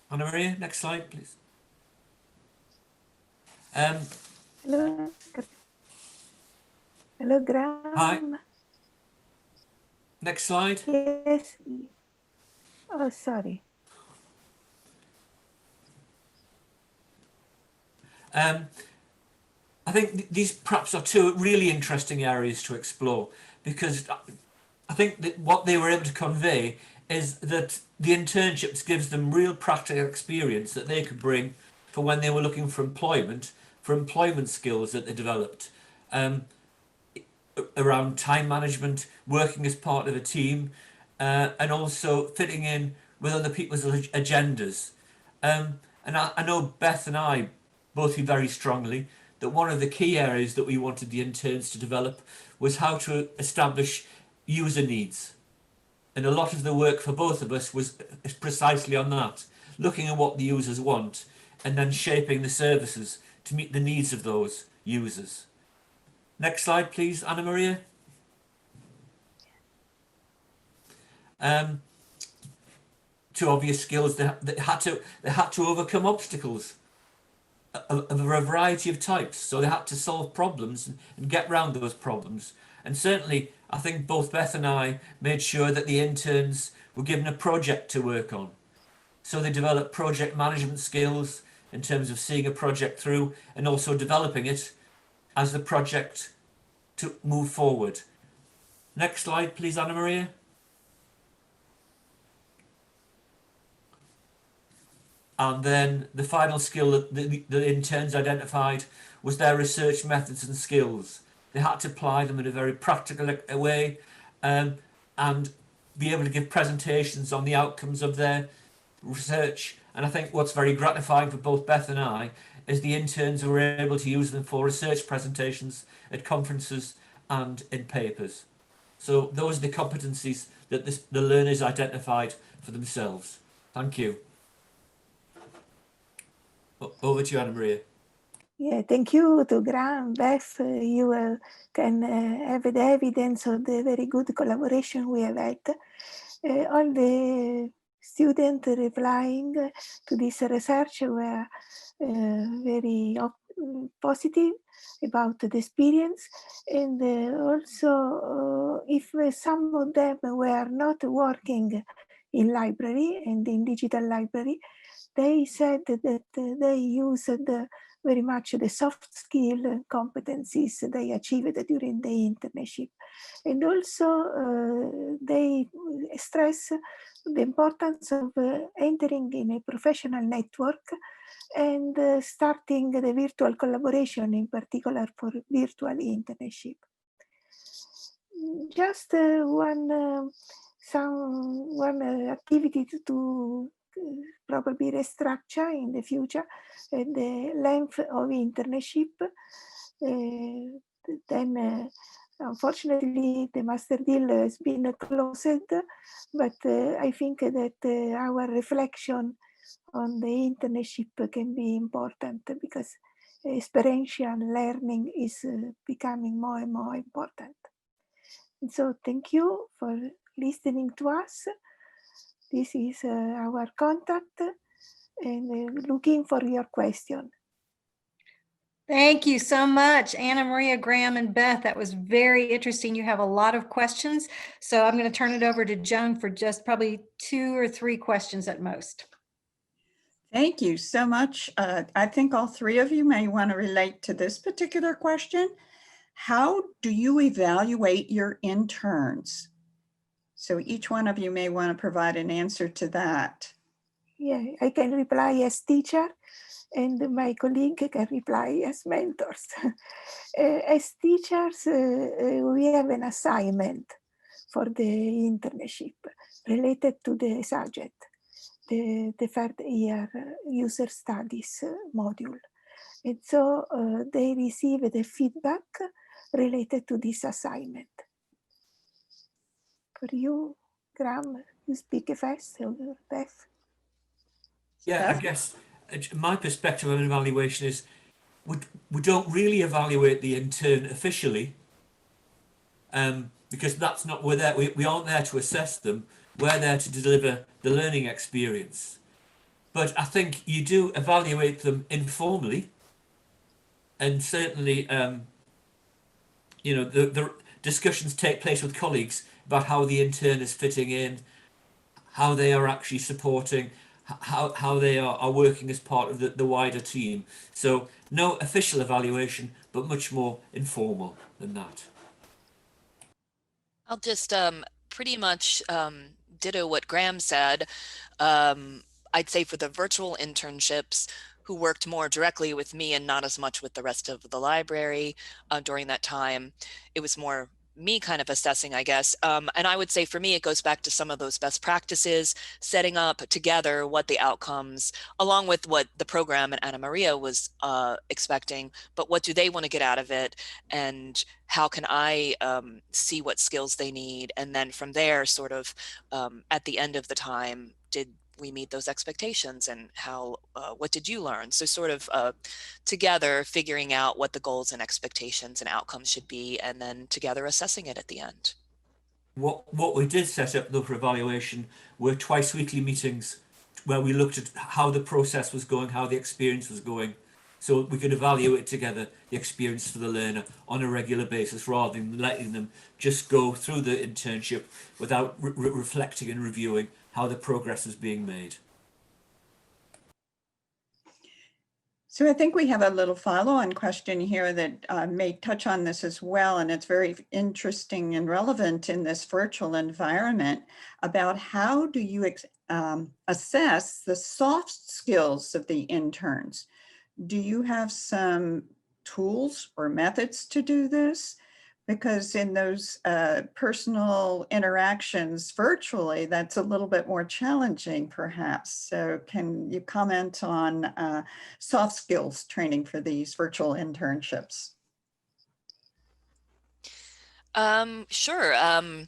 Anna Maria, next slide, please. Hello. Hello, Graham. Hi. Next slide. Yes. Oh, sorry. I think these perhaps are 2 really interesting areas to explore, because I think that what they were able to convey is that the internships gives them real practical experience that they could bring for when they were looking for employment skills that they developed around time management, working as part of a team, and also fitting in with other people's agendas. And I know Beth and I both feel very strongly that one of the key areas that we wanted the interns to develop was how to establish user needs. And a lot of the work for both of us was precisely on that, looking at what the users want and then shaping the services to meet the needs of those users. Next slide, please, Anna Maria. Two obvious skills. They had to overcome obstacles of a variety of types. So they had to solve problems and get around those problems. And certainly, I think both Beth and I made sure that the interns were given a project to work on. So they developed project management skills in terms of seeing a project through and also developing it as the project to move forward. Next slide, please, Anna Maria. And then the final skill that the interns identified was their research methods and skills. They had to apply them in a very practical way and be able to give presentations on the outcomes of their research. And I think what's very gratifying for both Beth and I is the interns were able to use them for research presentations at conferences and in papers. So those are the competencies that the learners identified for themselves. Thank you. Over to you, Anna Maria. Yeah, thank you to Graham, Beth. You can have the evidence of the very good collaboration we have had. All the students replying to this research were very positive about the experience. And also, if some of them were not working in library and in digital library, they said that they used very much the soft skill competencies they achieved during the internship. And also they stress the importance of entering in a professional network and starting the virtual collaboration, in particular for virtual internship. Just one activity to probably restructure in the future the length of internship. Then unfortunately the master deal has been closed, but I think that our reflection on the internship can be important because experiential learning is becoming more and more important. And so thank you for listening to us. This is our contact, and looking for your question. Thank you so much, Anna Maria, Graham, and Beth. That was very interesting. You have a lot of questions. So I'm going to turn it over to Joan for just probably 2 or 3 questions at most. Thank you so much. I think all 3 of you may want to relate to this particular question. How do you evaluate your interns? So each one of you may want to provide an answer to that. Yeah, I can reply as teacher, and my colleague can reply as mentors. As teachers, we have an assignment for the internship related to the subject, the 3rd year user studies module. And so they receive the feedback related to this assignment. For you, Graham, you speak first, or Beth? Yeah, I guess my perspective on evaluation is we don't really evaluate the intern officially because that's not, we aren't there to assess them. We're there to deliver the learning experience. But I think you do evaluate them informally, and certainly, you know, the discussions take place with colleagues about how the intern is fitting in, how they are actually supporting, how they are working as part of the wider team. So no official evaluation, but much more informal than that. I'll just pretty much ditto what Graham said. I'd say for the virtual internships who worked more directly with me and not as much with the rest of the library during that time, it was more me kind of assessing, I guess. And I would say for me, it goes back to some of those best practices, setting up together what the outcomes, along with what the program and Anna Maria was expecting, but what do they want to get out of it? And how can I see what skills they need? And then from there, sort of at the end of the time, did we meet those expectations, and how, what did you learn? So sort of together figuring out what the goals and expectations and outcomes should be, and then together assessing it at the end. What we did set up though for evaluation were twice weekly meetings where we looked at how the process was going, how the experience was going, so we could evaluate together the experience for the learner on a regular basis, rather than letting them just go through the internship without reflecting and reviewing how the progress is being made. So I think we have a little follow-on question here that may touch on this as well, and it's very interesting and relevant in this virtual environment about how do you assess the soft skills of the interns? Do you have some tools or methods to do this? Because in those personal interactions virtually, that's a little bit more challenging perhaps. So can you comment on soft skills training for these virtual internships? Sure. I'm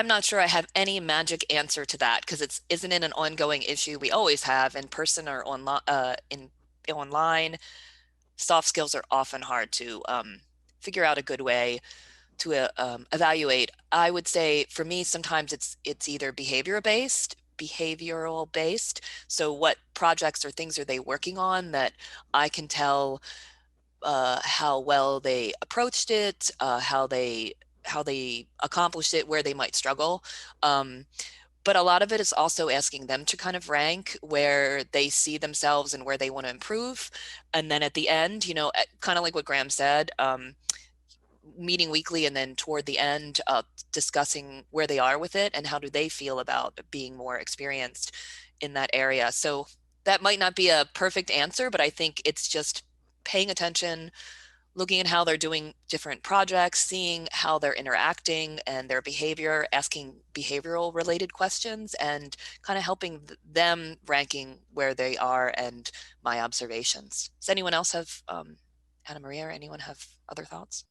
not sure I have any magic answer to that, because isn't it an ongoing issue we always have in person or online. Soft skills are often hard to figure out a good way to evaluate. I would say for me, sometimes it's either behavioral based. So what projects or things are they working on that I can tell how well they approached it, how they accomplished it, where they might struggle. But a lot of it is also asking them to kind of rank where they see themselves and where they want to improve. And then at the end, kind of like what Graham said, meeting weekly, and then toward the end, discussing where they are with it and how do they feel about being more experienced in that area. So that might not be a perfect answer, but I think it's just paying attention, looking at how they're doing different projects, seeing how they're interacting and their behavior, asking behavioral related questions, and kind of helping them ranking where they are and my observations. Does anyone else have, Anna Maria, or anyone have other thoughts?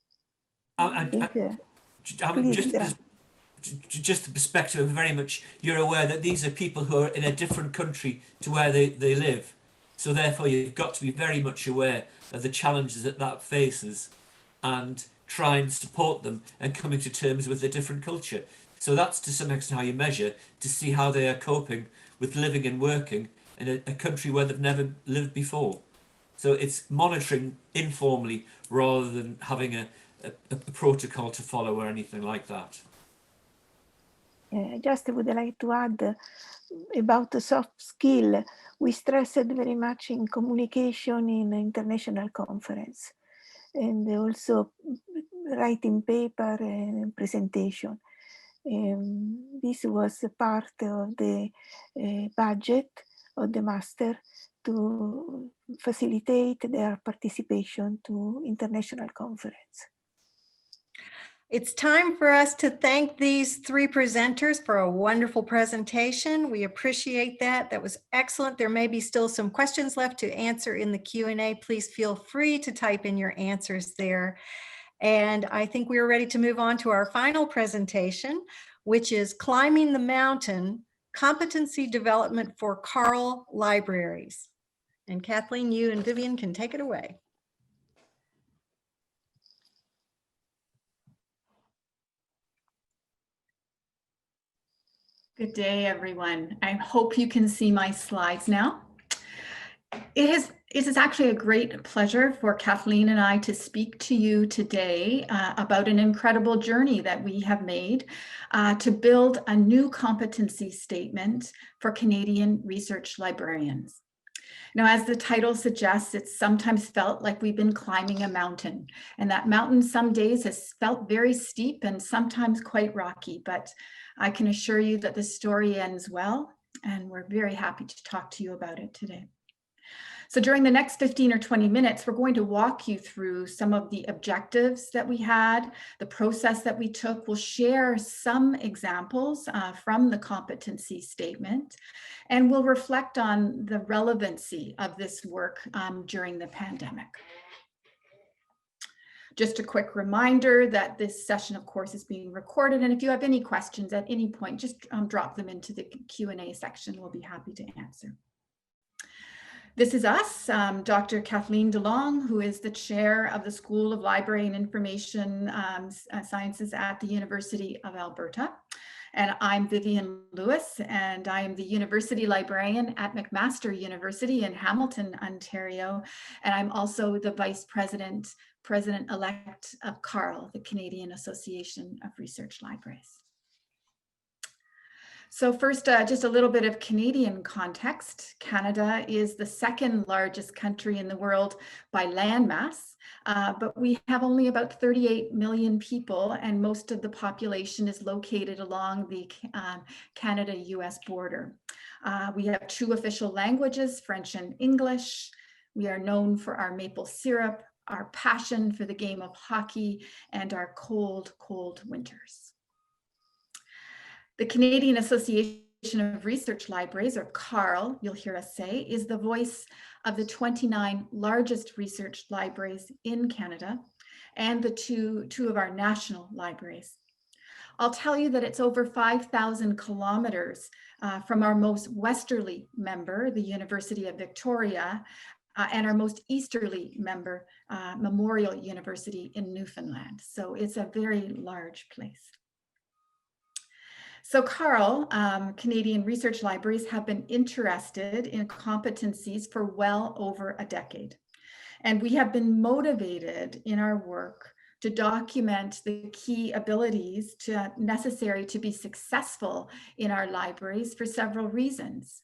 Just the perspective, very much you're aware that these are people who are in a different country to where they live. So therefore you've got to be very much aware of the challenges that faces and try and support them and coming to terms with a different culture. So that's to some extent how you measure to see how they are coping with living and working in a country where they've never lived before. So it's monitoring informally rather than having a protocol to follow or anything like that. Just would like to add about the soft skill. We stressed very much in communication in international conference, and also writing paper and presentation. This was a part of the budget of the master to facilitate their participation to international conference. It's time for us to thank these three presenters for a wonderful presentation. We appreciate that. That was excellent. There may be still some questions left to answer in the Q&A. Please feel free to type in your answers there. And I think we are ready to move on to our final presentation, which is Climbing the Mountain, Competency Development for Carl Libraries. And Kathleen, you and Vivian can take it away. Good day, everyone. I hope you can see my slides now. It is actually a great pleasure for Kathleen and I to speak to you today about an incredible journey that we have made to build a new competency statement for Canadian research librarians. Now, as the title suggests, it's sometimes felt like we've been climbing a mountain, and that mountain some days has felt very steep and sometimes quite rocky, but I can assure you that the story ends well, and we're very happy to talk to you about it today. So during the next 15 or 20 minutes, we're going to walk you through some of the objectives that we had, the process that we took. We'll share some examples from the competency statement, and we'll reflect on the relevancy of this work during the pandemic. Just a quick reminder that this session, of course, is being recorded. And if you have any questions at any point, just drop them into the Q&A section. We'll be happy to answer. This is us, Dr. Kathleen DeLong, who is the chair of the School of Library and Information Sciences at the University of Alberta. And I'm Vivian Lewis, and I am the university librarian at McMaster University in Hamilton, Ontario. And I'm also the vice president-elect of CARL, the Canadian Association of Research Libraries. So first, just a little bit of Canadian context. Canada is the second largest country in the world by landmass, but we have only about 38 million people, and most of the population is located along the Canada-US border. We have 2 official languages, French and English. We are known for our maple syrup, our passion for the game of hockey, and our cold, cold winters. The Canadian Association of Research Libraries, or CARL, you'll hear us say, is the voice of the 29 largest research libraries in Canada and the two of our national libraries. I'll tell you that it's over 5,000 kilometers from our most westerly member, the University of Victoria, and our most easterly member, Memorial University in Newfoundland. So it's a very large place. So CARL, Canadian Research Libraries, have been interested in competencies for well over a decade. And we have been motivated in our work to document the key abilities necessary to be successful in our libraries for several reasons.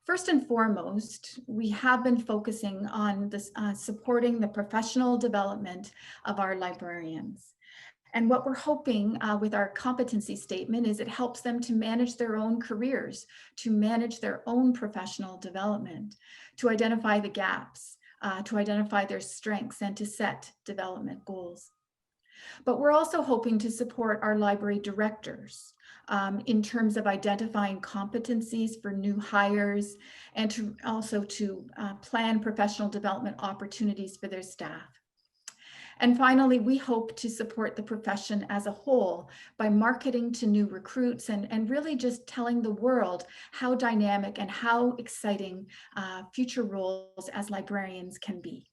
First and foremost, we have been focusing on this, supporting the professional development of our librarians. And what we're hoping with our competency statement is it helps them to manage their own careers, to manage their own professional development, to identify the gaps, to identify their strengths, and to set development goals. But we're also hoping to support our library directors in terms of identifying competencies for new hires, and to also to plan professional development opportunities for their staff. And finally, we hope to support the profession as a whole by marketing to new recruits and really just telling the world how dynamic and how exciting future roles as librarians can be.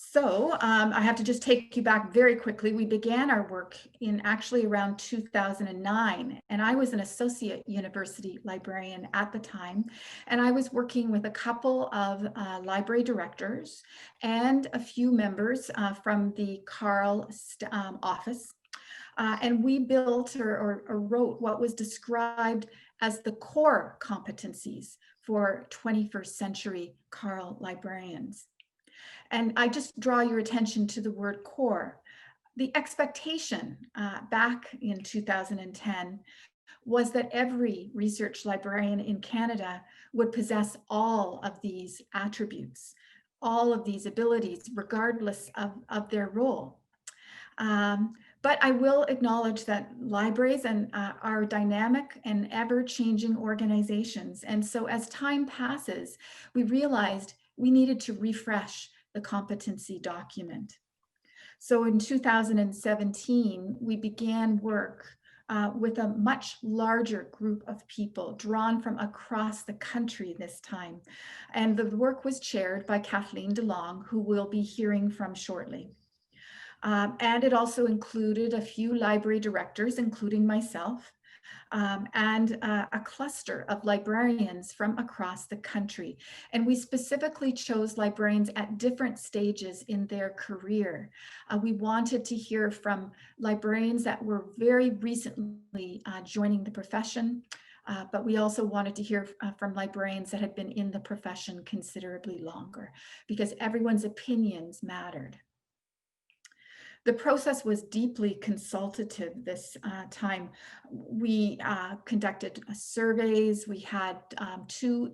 So I have to just take you back very quickly. We began our work in actually around 2009, and I was an associate university librarian at the time, and I was working with a couple of library directors and a few members from the CARL office, and we built or wrote what was described as the core competencies for 21st century CARL librarians. And I just draw your attention to the word core. The expectation back in 2010 was that every research librarian in Canada would possess all of these attributes, all of these abilities, regardless of their role. But I will acknowledge that libraries are dynamic and ever-changing organizations. And so as time passes, we realized we needed to refresh the competency document. So in 2017, we began work with a much larger group of people drawn from across the country this time. And the work was chaired by Kathleen DeLong, who we'll be hearing from shortly. And it also included a few library directors, including myself, and a cluster of librarians from across the country. And we specifically chose librarians at different stages in their career. We wanted to hear from librarians that were very recently joining the profession, but we also wanted to hear from librarians that had been in the profession considerably longer, because everyone's opinions mattered. The process was deeply consultative this time. We conducted surveys. We had 2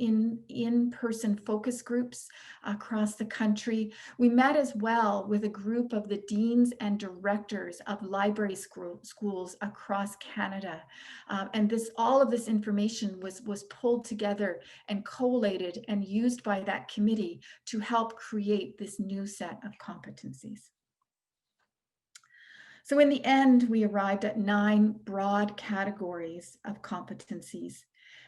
in-person focus groups across the country. We met as well with a group of the deans and directors of library schools across Canada. And all of this information was pulled together and collated and used by that committee to help create this new set of competencies. So in the end, we arrived at 9 broad categories of competencies,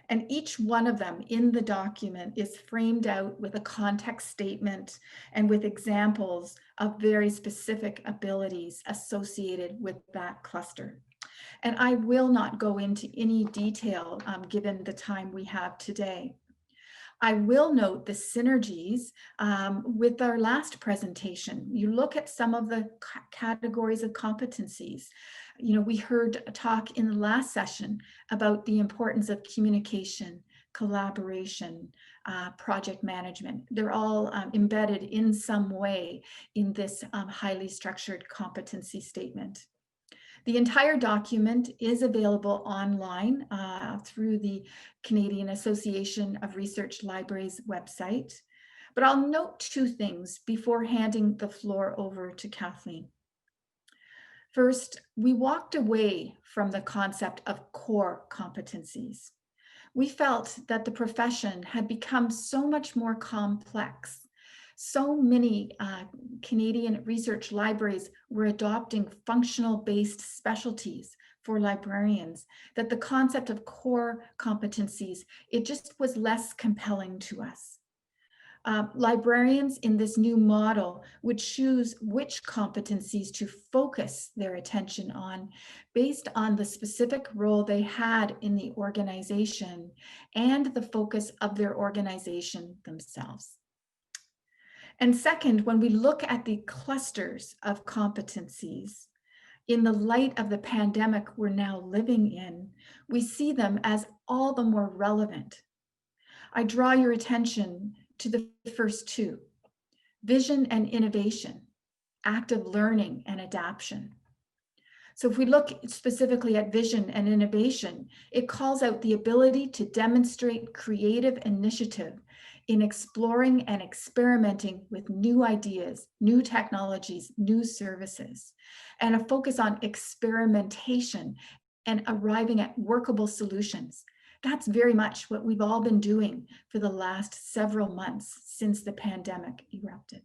and each one of them in the document is framed out with a context statement and with examples of very specific abilities associated with that cluster. And I will not go into any detail given the time we have today. I will note the synergies with our last presentation. You look at some of the categories of competencies. You know, we heard a talk in the last session about the importance of communication, collaboration, project management. They're all embedded in some way in this highly structured competency statement. The entire document is available online through the Canadian Association of Research Libraries website. But I'll note 2 things before handing the floor over to Kathleen. First, we walked away from the concept of core competencies. We felt that the profession had become so much more complex. So many Canadian research libraries were adopting functional-based specialties for librarians, that the concept of core competencies, it just was less compelling to us. Librarians in this new model would choose which competencies to focus their attention on based on the specific role they had in the organization and the focus of their organization themselves. And second, when we look at the clusters of competencies, in the light of the pandemic we're now living in, we see them as all the more relevant. I draw your attention to the first 2, vision and innovation, active learning and adaptation. So if we look specifically at vision and innovation, it calls out the ability to demonstrate creative initiative in exploring and experimenting with new ideas, new technologies, new services, and a focus on experimentation and arriving at workable solutions. That's very much what we've all been doing for the last several months since the pandemic erupted.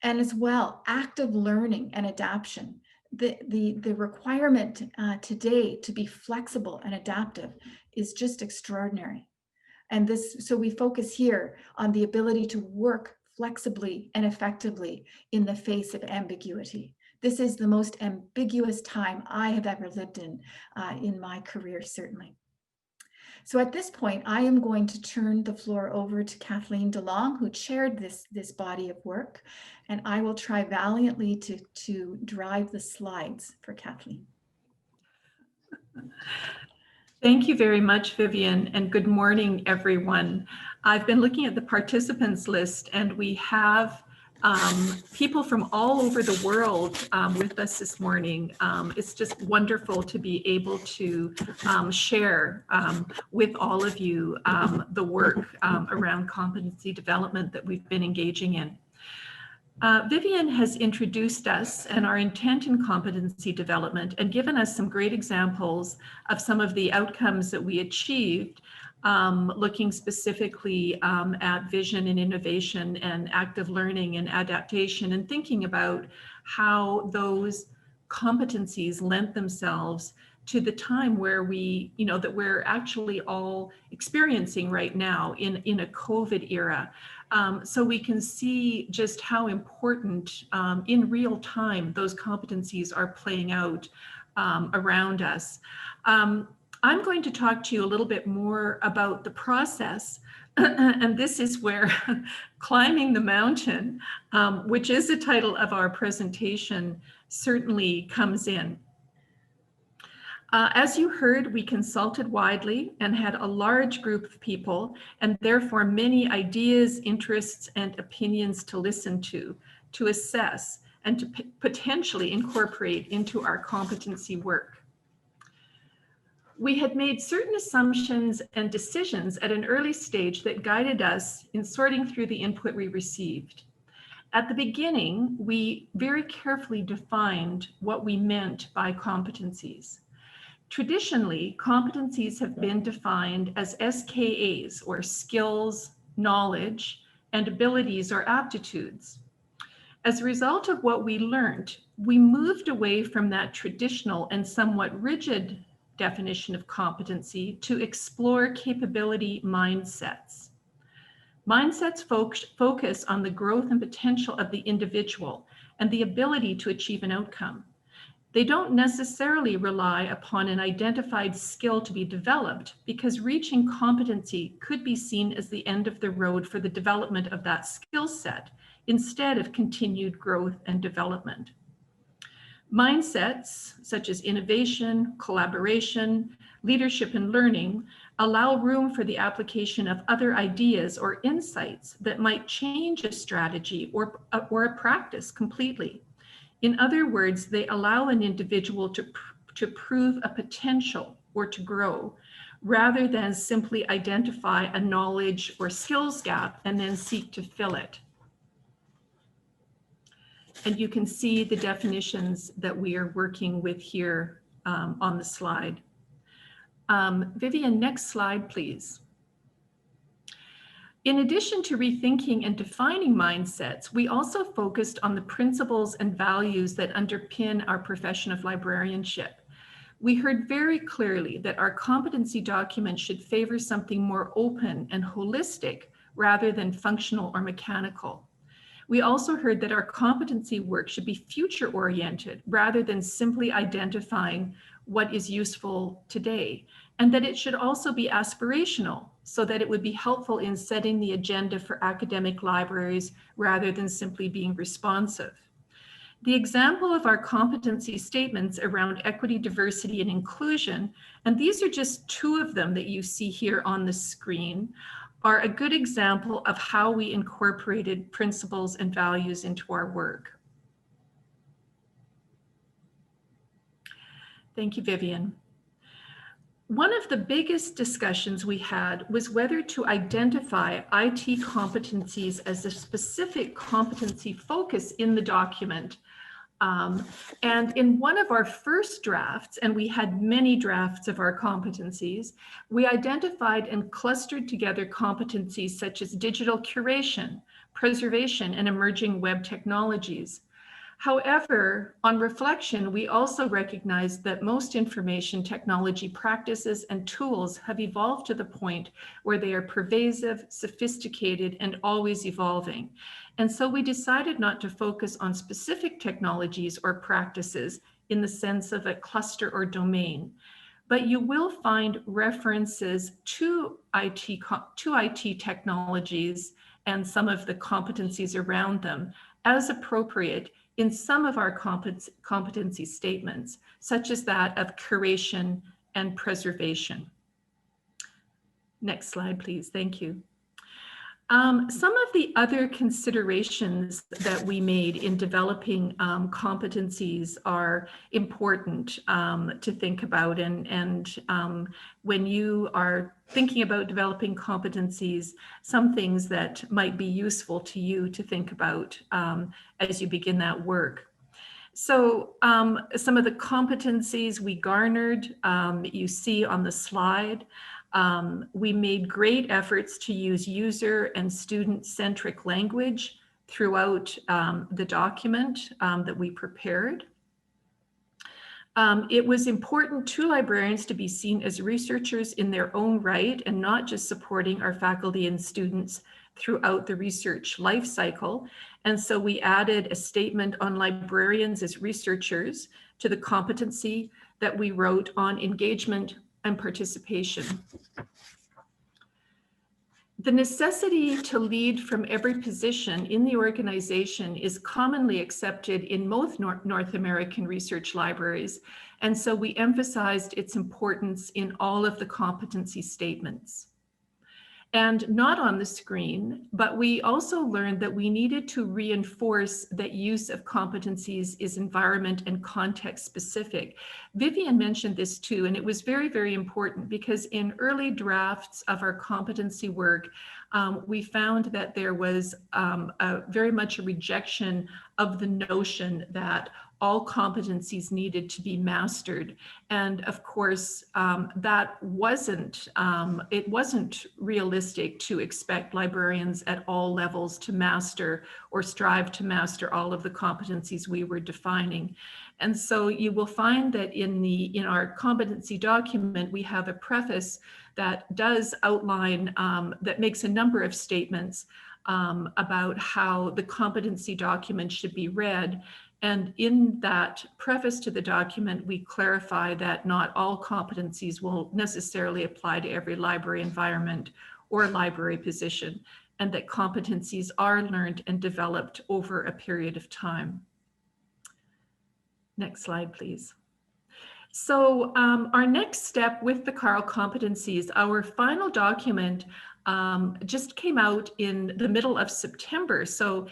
And as well, active learning and adaptation. The requirement today to be flexible and adaptive is just extraordinary. And so we focus here on the ability to work flexibly and effectively in the face of ambiguity. This is the most ambiguous time I have ever lived in my career, certainly. So at this point, I am going to turn the floor over to Kathleen DeLong, who chaired this body of work, and I will try valiantly to drive the slides for Kathleen. Thank you very much, Vivian, and good morning, everyone. I've been looking at the participants list, and we have people from all over the world with us this morning. It's just wonderful to be able to share with all of you the work around competency development that we've been engaging in. Vivian has introduced us and our intent in competency development and given us some great examples of some of the outcomes that we achieved, looking specifically at vision and innovation and active learning and adaptation, and thinking about how those competencies lent themselves to the time where that we're actually all experiencing right now in a COVID era. So we can see just how important in real time those competencies are playing out around us. I'm going to talk to you a little bit more about the process, and this is where climbing the mountain, which is the title of our presentation, certainly comes in. As you heard, we consulted widely and had a large group of people, and therefore many ideas, interests, and opinions to listen to assess, and to potentially incorporate into our competency work. We had made certain assumptions and decisions at an early stage that guided us in sorting through the input we received. At the beginning, we very carefully defined what we meant by competencies. Traditionally, competencies have been defined as SKAs, or skills, knowledge, and abilities or aptitudes. As a result of what we learned, we moved away from that traditional and somewhat rigid definition of competency to explore capability mindsets. Mindsets focus on the growth and potential of the individual and the ability to achieve an outcome. They don't necessarily rely upon an identified skill to be developed, because reaching competency could be seen as the end of the road for the development of that skill set, instead of continued growth and development. Mindsets such as innovation, collaboration, leadership, and learning allow room for the application of other ideas or insights that might change a strategy or a practice completely. In other words, they allow an individual to prove a potential or to grow, rather than simply identify a knowledge or skills gap and then seek to fill it. And you can see the definitions that we are working with here on the slide. Vivian, next slide, please. In addition to rethinking and defining mindsets, we also focused on the principles and values that underpin our profession of librarianship. We heard very clearly that our competency document should favor something more open and holistic rather than functional or mechanical. We also heard that our competency work should be future-oriented rather than simply identifying what is useful today, and that it should also be aspirational so that it would be helpful in setting the agenda for academic libraries rather than simply being responsive. The example of our competency statements around equity, diversity, and inclusion, and these are just two of them that you see here on the screen, are a good example of how we incorporated principles and values into our work. Thank you, Vivian. One of the biggest discussions we had was whether to identify IT competencies as a specific competency focus in the document. And in one of our first drafts, and we had many drafts of our competencies, we identified and clustered together competencies such as digital curation, preservation, and emerging web technologies. However, on reflection, we also recognized that most information technology practices and tools have evolved to the point where they are pervasive, sophisticated, and always evolving. And so we decided not to focus on specific technologies or practices in the sense of a cluster or domain, but you will find references to IT technologies and some of the competencies around them as appropriate in some of our competency statements, such as that of curation and preservation. Next slide, please. Thank you. Some of the other considerations that we made in developing competencies are important to think about. And when you are thinking about developing competencies, some things that might be useful to you to think about as you begin that work. So some of the competencies we garnered, you see on the slide. We made great efforts to use user and student-centric language throughout the document that we prepared. It was important to librarians to be seen as researchers in their own right and not just supporting our faculty and students throughout the research life cycle. And so we added a statement on librarians as researchers to the competency that we wrote on engagement and participation. The necessity to lead from every position in the organization is commonly accepted in most North American research libraries, and so we emphasized its importance in all of the competency statements. and not on the screen, but we also learned that we needed to reinforce that use of competencies is environment and context specific. Vivian mentioned this too, and it was very, very important because in early drafts of our competency work, we found that there was very much a rejection of the notion that all competencies needed to be mastered. And of course, that wasn't realistic to expect librarians at all levels to master or strive to master all of the competencies we were defining. And so you will find that in our competency document, we have a preface that does outline, that makes a number of statements about how the competency document should be read. And in that preface to the document, we clarify that not all competencies will necessarily apply to every library environment or library position, and that competencies are learned and developed over a period of time. Next slide, please. So our next step with the CARL competencies, our final document just came out in the middle of September. So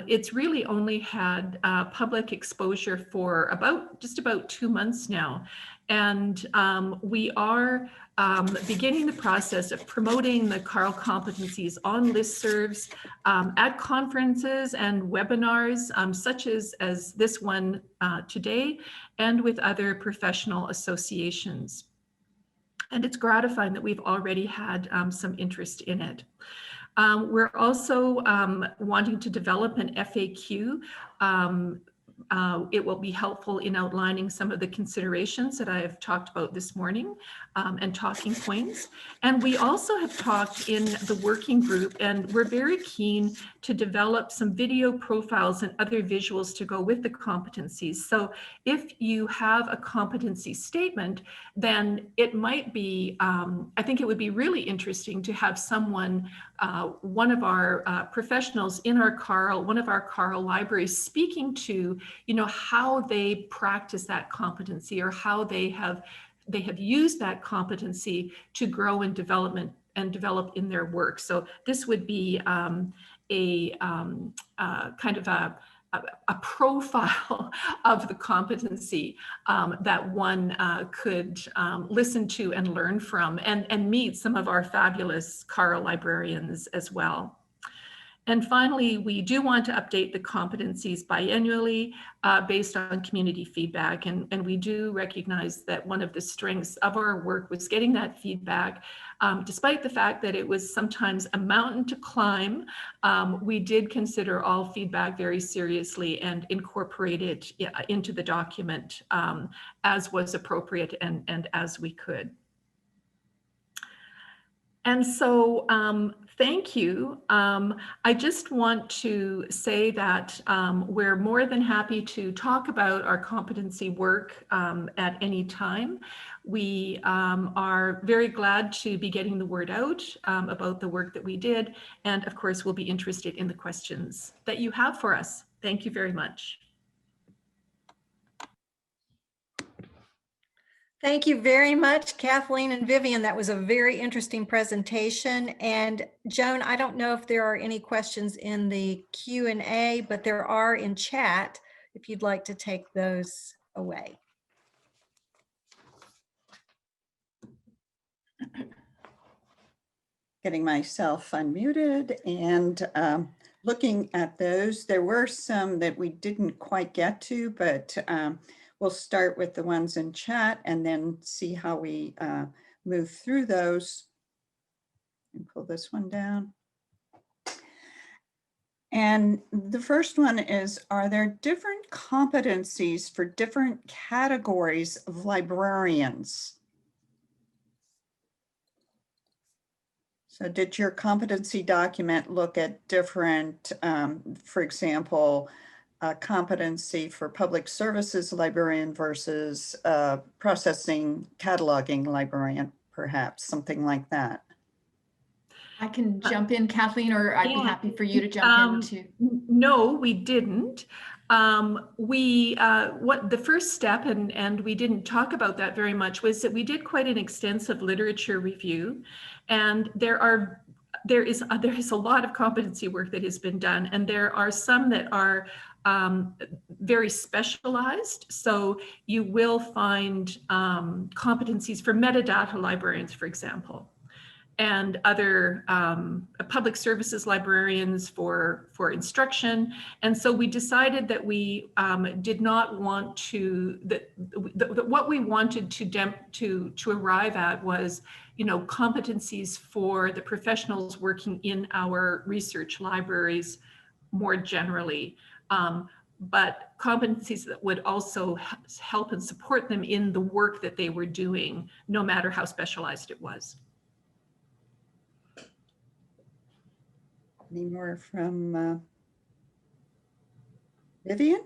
it's really only had public exposure for just about 2 months now. And we are beginning the process of promoting the CARL competencies on listservs, at conferences and webinars, such as this one today, and with other professional associations. And it's gratifying that we've already had some interest in it. We're also wanting to develop an FAQ. It will be helpful in outlining some of the considerations that I have talked about this morning and talking points. And we also have talked in the working group, and we're very keen to develop some video profiles and other visuals to go with the competencies. So if you have a competency statement, then it might be, I think it would be really interesting to have someone, one of our professionals in our CARL, one of our CARL libraries, speaking to, how they practice that competency or how they have used that competency to grow and develop in their work. So this would be kind of a profile of the competency that one could listen to and learn from, and meet some of our fabulous CARL librarians as well. And finally, we do want to update the competencies biannually based on community feedback. And we do recognize that one of the strengths of our work was getting that feedback. Despite the fact that it was sometimes a mountain to climb, we did consider all feedback very seriously and incorporate it into the document as was appropriate and as we could. And so, thank you. I just want to say that we're more than happy to talk about our competency work at any time. We are very glad to be getting the word out about the work that we did. And of course, we'll be interested in the questions that you have for us. Thank you very much. Thank you very much, Kathleen and Vivian. That was a very interesting presentation. And Joan, I don't know if there are any questions in the Q&A, but there are in chat if you'd like to take those away. Getting myself unmuted and looking at those. There were some that we didn't quite get to, but we'll start with the ones in chat and then see how we move through those. And pull this one down. And the first one is, are there different competencies for different categories of librarians? So did your competency document look at different, for example, competency for public services librarian versus processing cataloging librarian, perhaps, something like that? I can jump in, Kathleen, or I'd be happy for you to jump in too. No, we didn't. What the first step, and we didn't talk about that very much, was that we did quite an extensive literature review, and there is a lot of competency work that has been done, and there are some that are very specialized. So you will find competencies for metadata librarians, for example, and other public services librarians for instruction. And so we decided that we did not want to, what we wanted to arrive at was, competencies for the professionals working in our research libraries more generally, but competencies that would also help and support them in the work that they were doing, no matter how specialized it was. Any more from Vivian?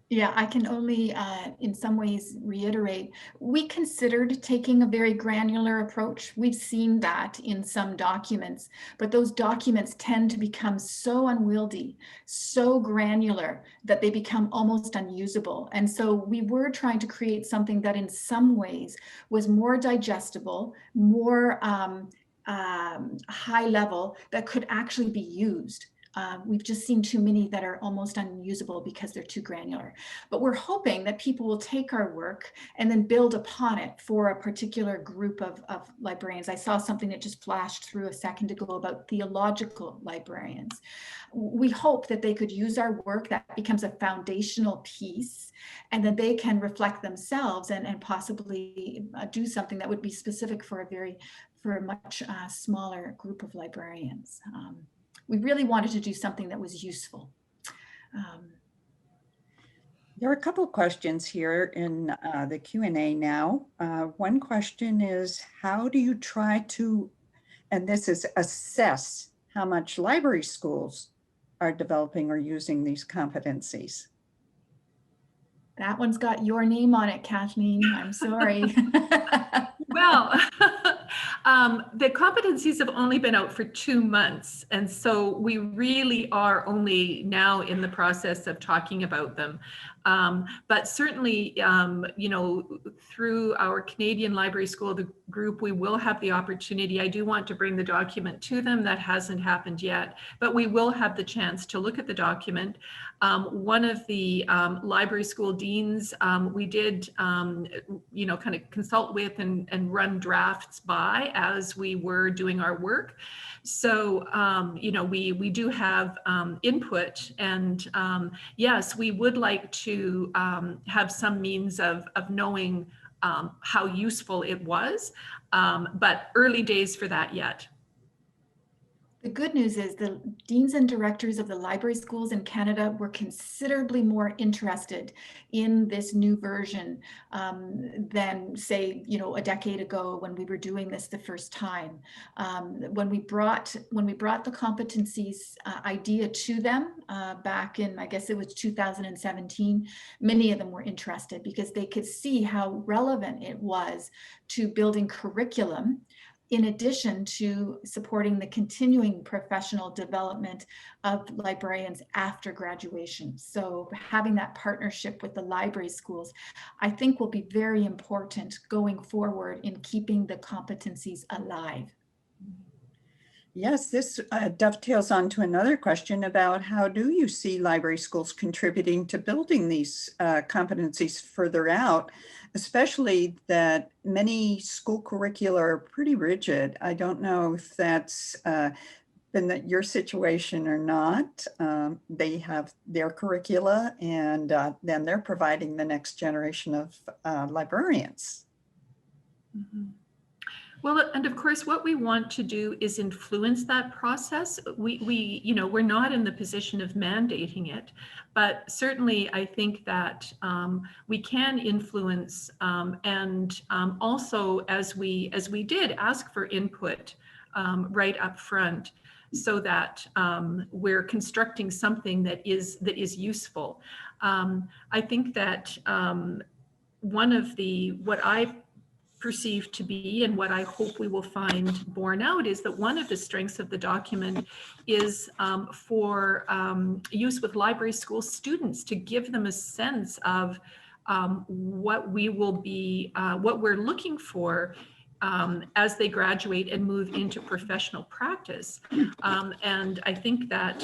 Yeah, I can only in some ways reiterate, we considered taking a very granular approach. We've seen that in some documents, but those documents tend to become so unwieldy, so granular that they become almost unusable. And so we were trying to create something that in some ways was more digestible, more high level, that could actually be used. We've just seen too many that are almost unusable because they're too granular. But we're hoping that people will take our work and then build upon it for a particular group of librarians. I saw something that just flashed through a second ago about theological librarians. We hope that they could use our work, that becomes a foundational piece, and that they can reflect themselves and possibly do something that would be specific for a much smaller group of librarians. We really wanted to do something that was useful. There are a couple of questions here in the Q&A now. One question is, how do you try to, and this is assess how much library schools are developing or using these competencies? That one's got your name on it, Kathleen. I'm sorry. Well, the competencies have only been out for 2 months. And so we really are only now in the process of talking about them. But certainly, through our Canadian Library School the group, we will have the opportunity. I do want to bring the document to them. That hasn't happened yet, but we will have the chance to look at the document. One of the library school deans, we did, kind of consult with and run drafts by as we were doing our work. So, we do have input, and yes, we would like to have some means of knowing how useful it was, but early days for that yet. The good news is the deans and directors of the library schools in Canada were considerably more interested in this new version than, say, a decade ago when we were doing this the first time. When we brought the competencies idea to them back in, I guess it was 2017, many of them were interested because they could see how relevant it was to building curriculum, in addition to supporting the continuing professional development of librarians after graduation. So having that partnership with the library schools, I think, will be very important going forward in keeping the competencies alive. Yes, this dovetails onto another question about how do you see library schools contributing to building these competencies further out, especially that many school curricula are pretty rigid. I don't know if that's been your situation or not. They have their curricula, and then they're providing the next generation of librarians. Mm-hmm. Well, and of course, what we want to do is influence that process. We're not in the position of mandating it, but certainly I think that we can influence, and also as we did ask for input right up front, so that we're constructing something that is useful. I think that what I perceived to be, and what I hope we will find borne out, is that one of the strengths of the document is for use with library school students, to give them a sense of what we will be, what we're looking for as they graduate and move into professional practice. And I think that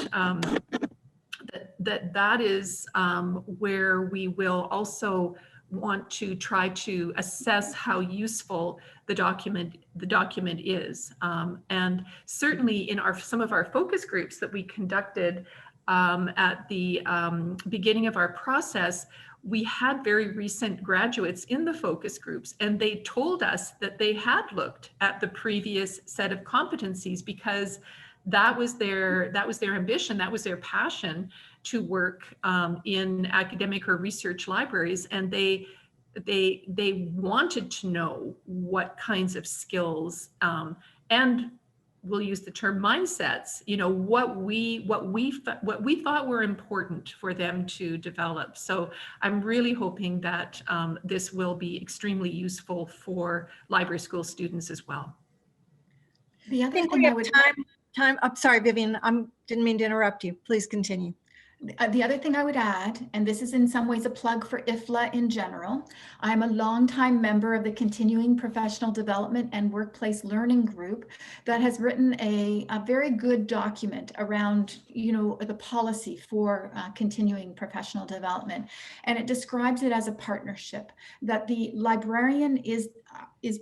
that is where we will also want to try to assess how useful the document is. And certainly in some of our focus groups that we conducted at the beginning of our process, we had very recent graduates in the focus groups, and they told us that they had looked at the previous set of competencies because that was their ambition, that was their passion to work in academic or research libraries, and they wanted to know what kinds of skills and we'll use the term mindsets, you know, what we thought were important for them to develop. So I'm really hoping that this will be extremely useful for library school students as well. The I other think thing we I have would time. I'm sorry, Vivian. Didn't mean to interrupt you. Please continue. The other thing I would add, and this is in some ways a plug for IFLA in general, I'm a longtime member of the Continuing Professional Development and Workplace Learning Group that has written a very good document around, you know, the policy for continuing professional development. And it describes it as a partnership, that the librarian is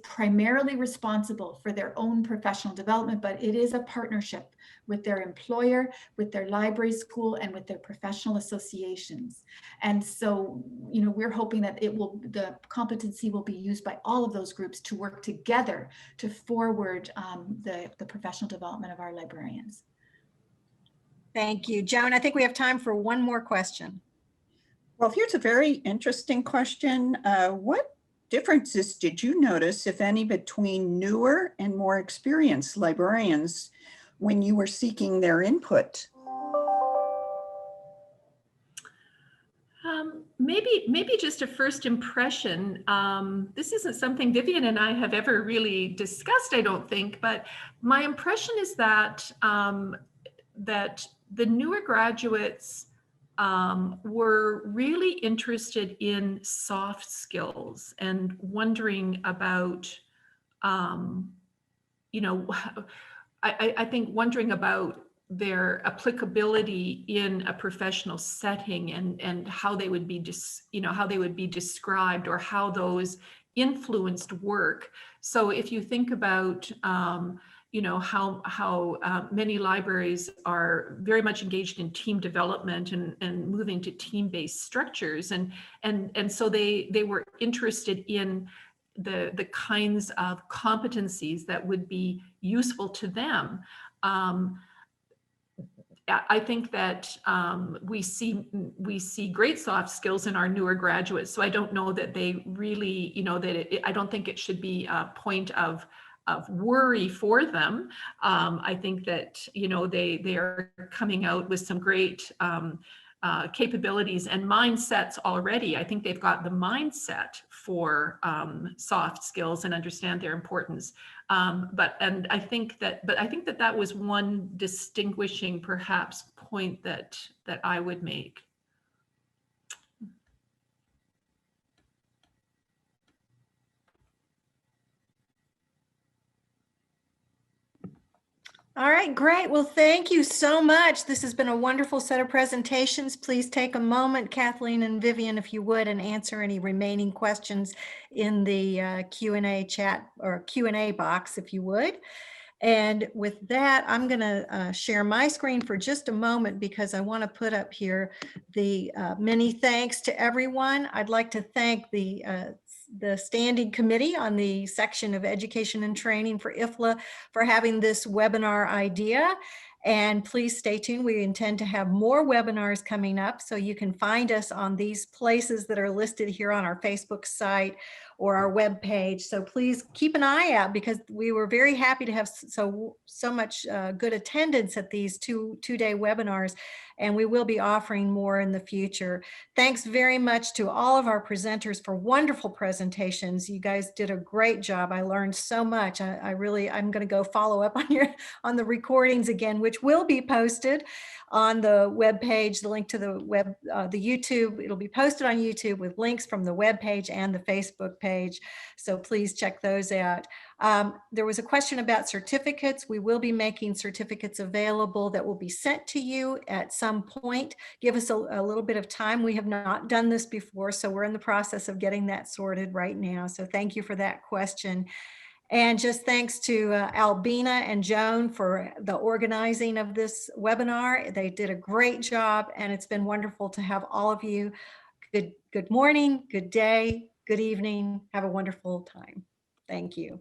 primarily responsible for their own professional development, but it is a partnership with their employer, with their library school, and with their professional associations. And so, you know, we're hoping that the competency will be used by all of those groups to work together to forward the professional development of our librarians. Thank you. Joan, I think we have time for one more question. Well, here's a very interesting question. What differences did you notice, if any, between newer and more experienced librarians when you were seeking their input? Maybe just a first impression. This isn't something Vivian and I have ever really discussed, I don't think, but my impression is that that the newer graduates were really interested in soft skills and wondering about, you know, I think wondering about their applicability in a professional setting and how they would be how they would be described or how those influenced work. So if you think about you know, how many libraries are very much engaged in team development and moving to team-based structures, and so they were interested in the kinds of competencies that would be useful to them. I think that we see great soft skills in our newer graduates. So I don't know that they really, you know, that I don't think it should be a point of worry for them. I think that, you know, they are coming out with some great capabilities and mindsets already. I think they've got the mindset for soft skills and understand their importance. I think that was one distinguishing perhaps point that I would make. All right, great. Well, thank you so much. This has been a wonderful set of presentations. Please take a moment, Kathleen and Vivian, if you would, and answer any remaining questions in the Q&A chat or Q&A box, if you would. And with that, I'm going to share my screen for just a moment because I want to put up here the many thanks to everyone. I'd like to thank the Standing Committee on the section of Education and Training for IFLA for having this webinar idea. And please stay tuned. We intend to have more webinars coming up, so you can find us on these places that are listed here on our Facebook site or our webpage. So please keep an eye out, because we were very happy to have so much good attendance at these two-day webinars, and we will be offering more in the future. Thanks very much to all of our presenters for wonderful presentations. You guys did a great job. I learned so much. I'm going to go follow up on the recordings again, which will be posted on the web page. The link to the YouTube, it'll be posted on YouTube with links from the web page and the Facebook page. So please check those out. There was a question about certificates. We will be making certificates available that will be sent to you at some point. Give us a little bit of time. We have not done this before, so we're in the process of getting that sorted right now. So thank you for that question. And just thanks to Albina and Joan for the organizing of this webinar. They did a great job, and it's been wonderful to have all of you. Good morning, good day, good evening. Have a wonderful time. Thank you.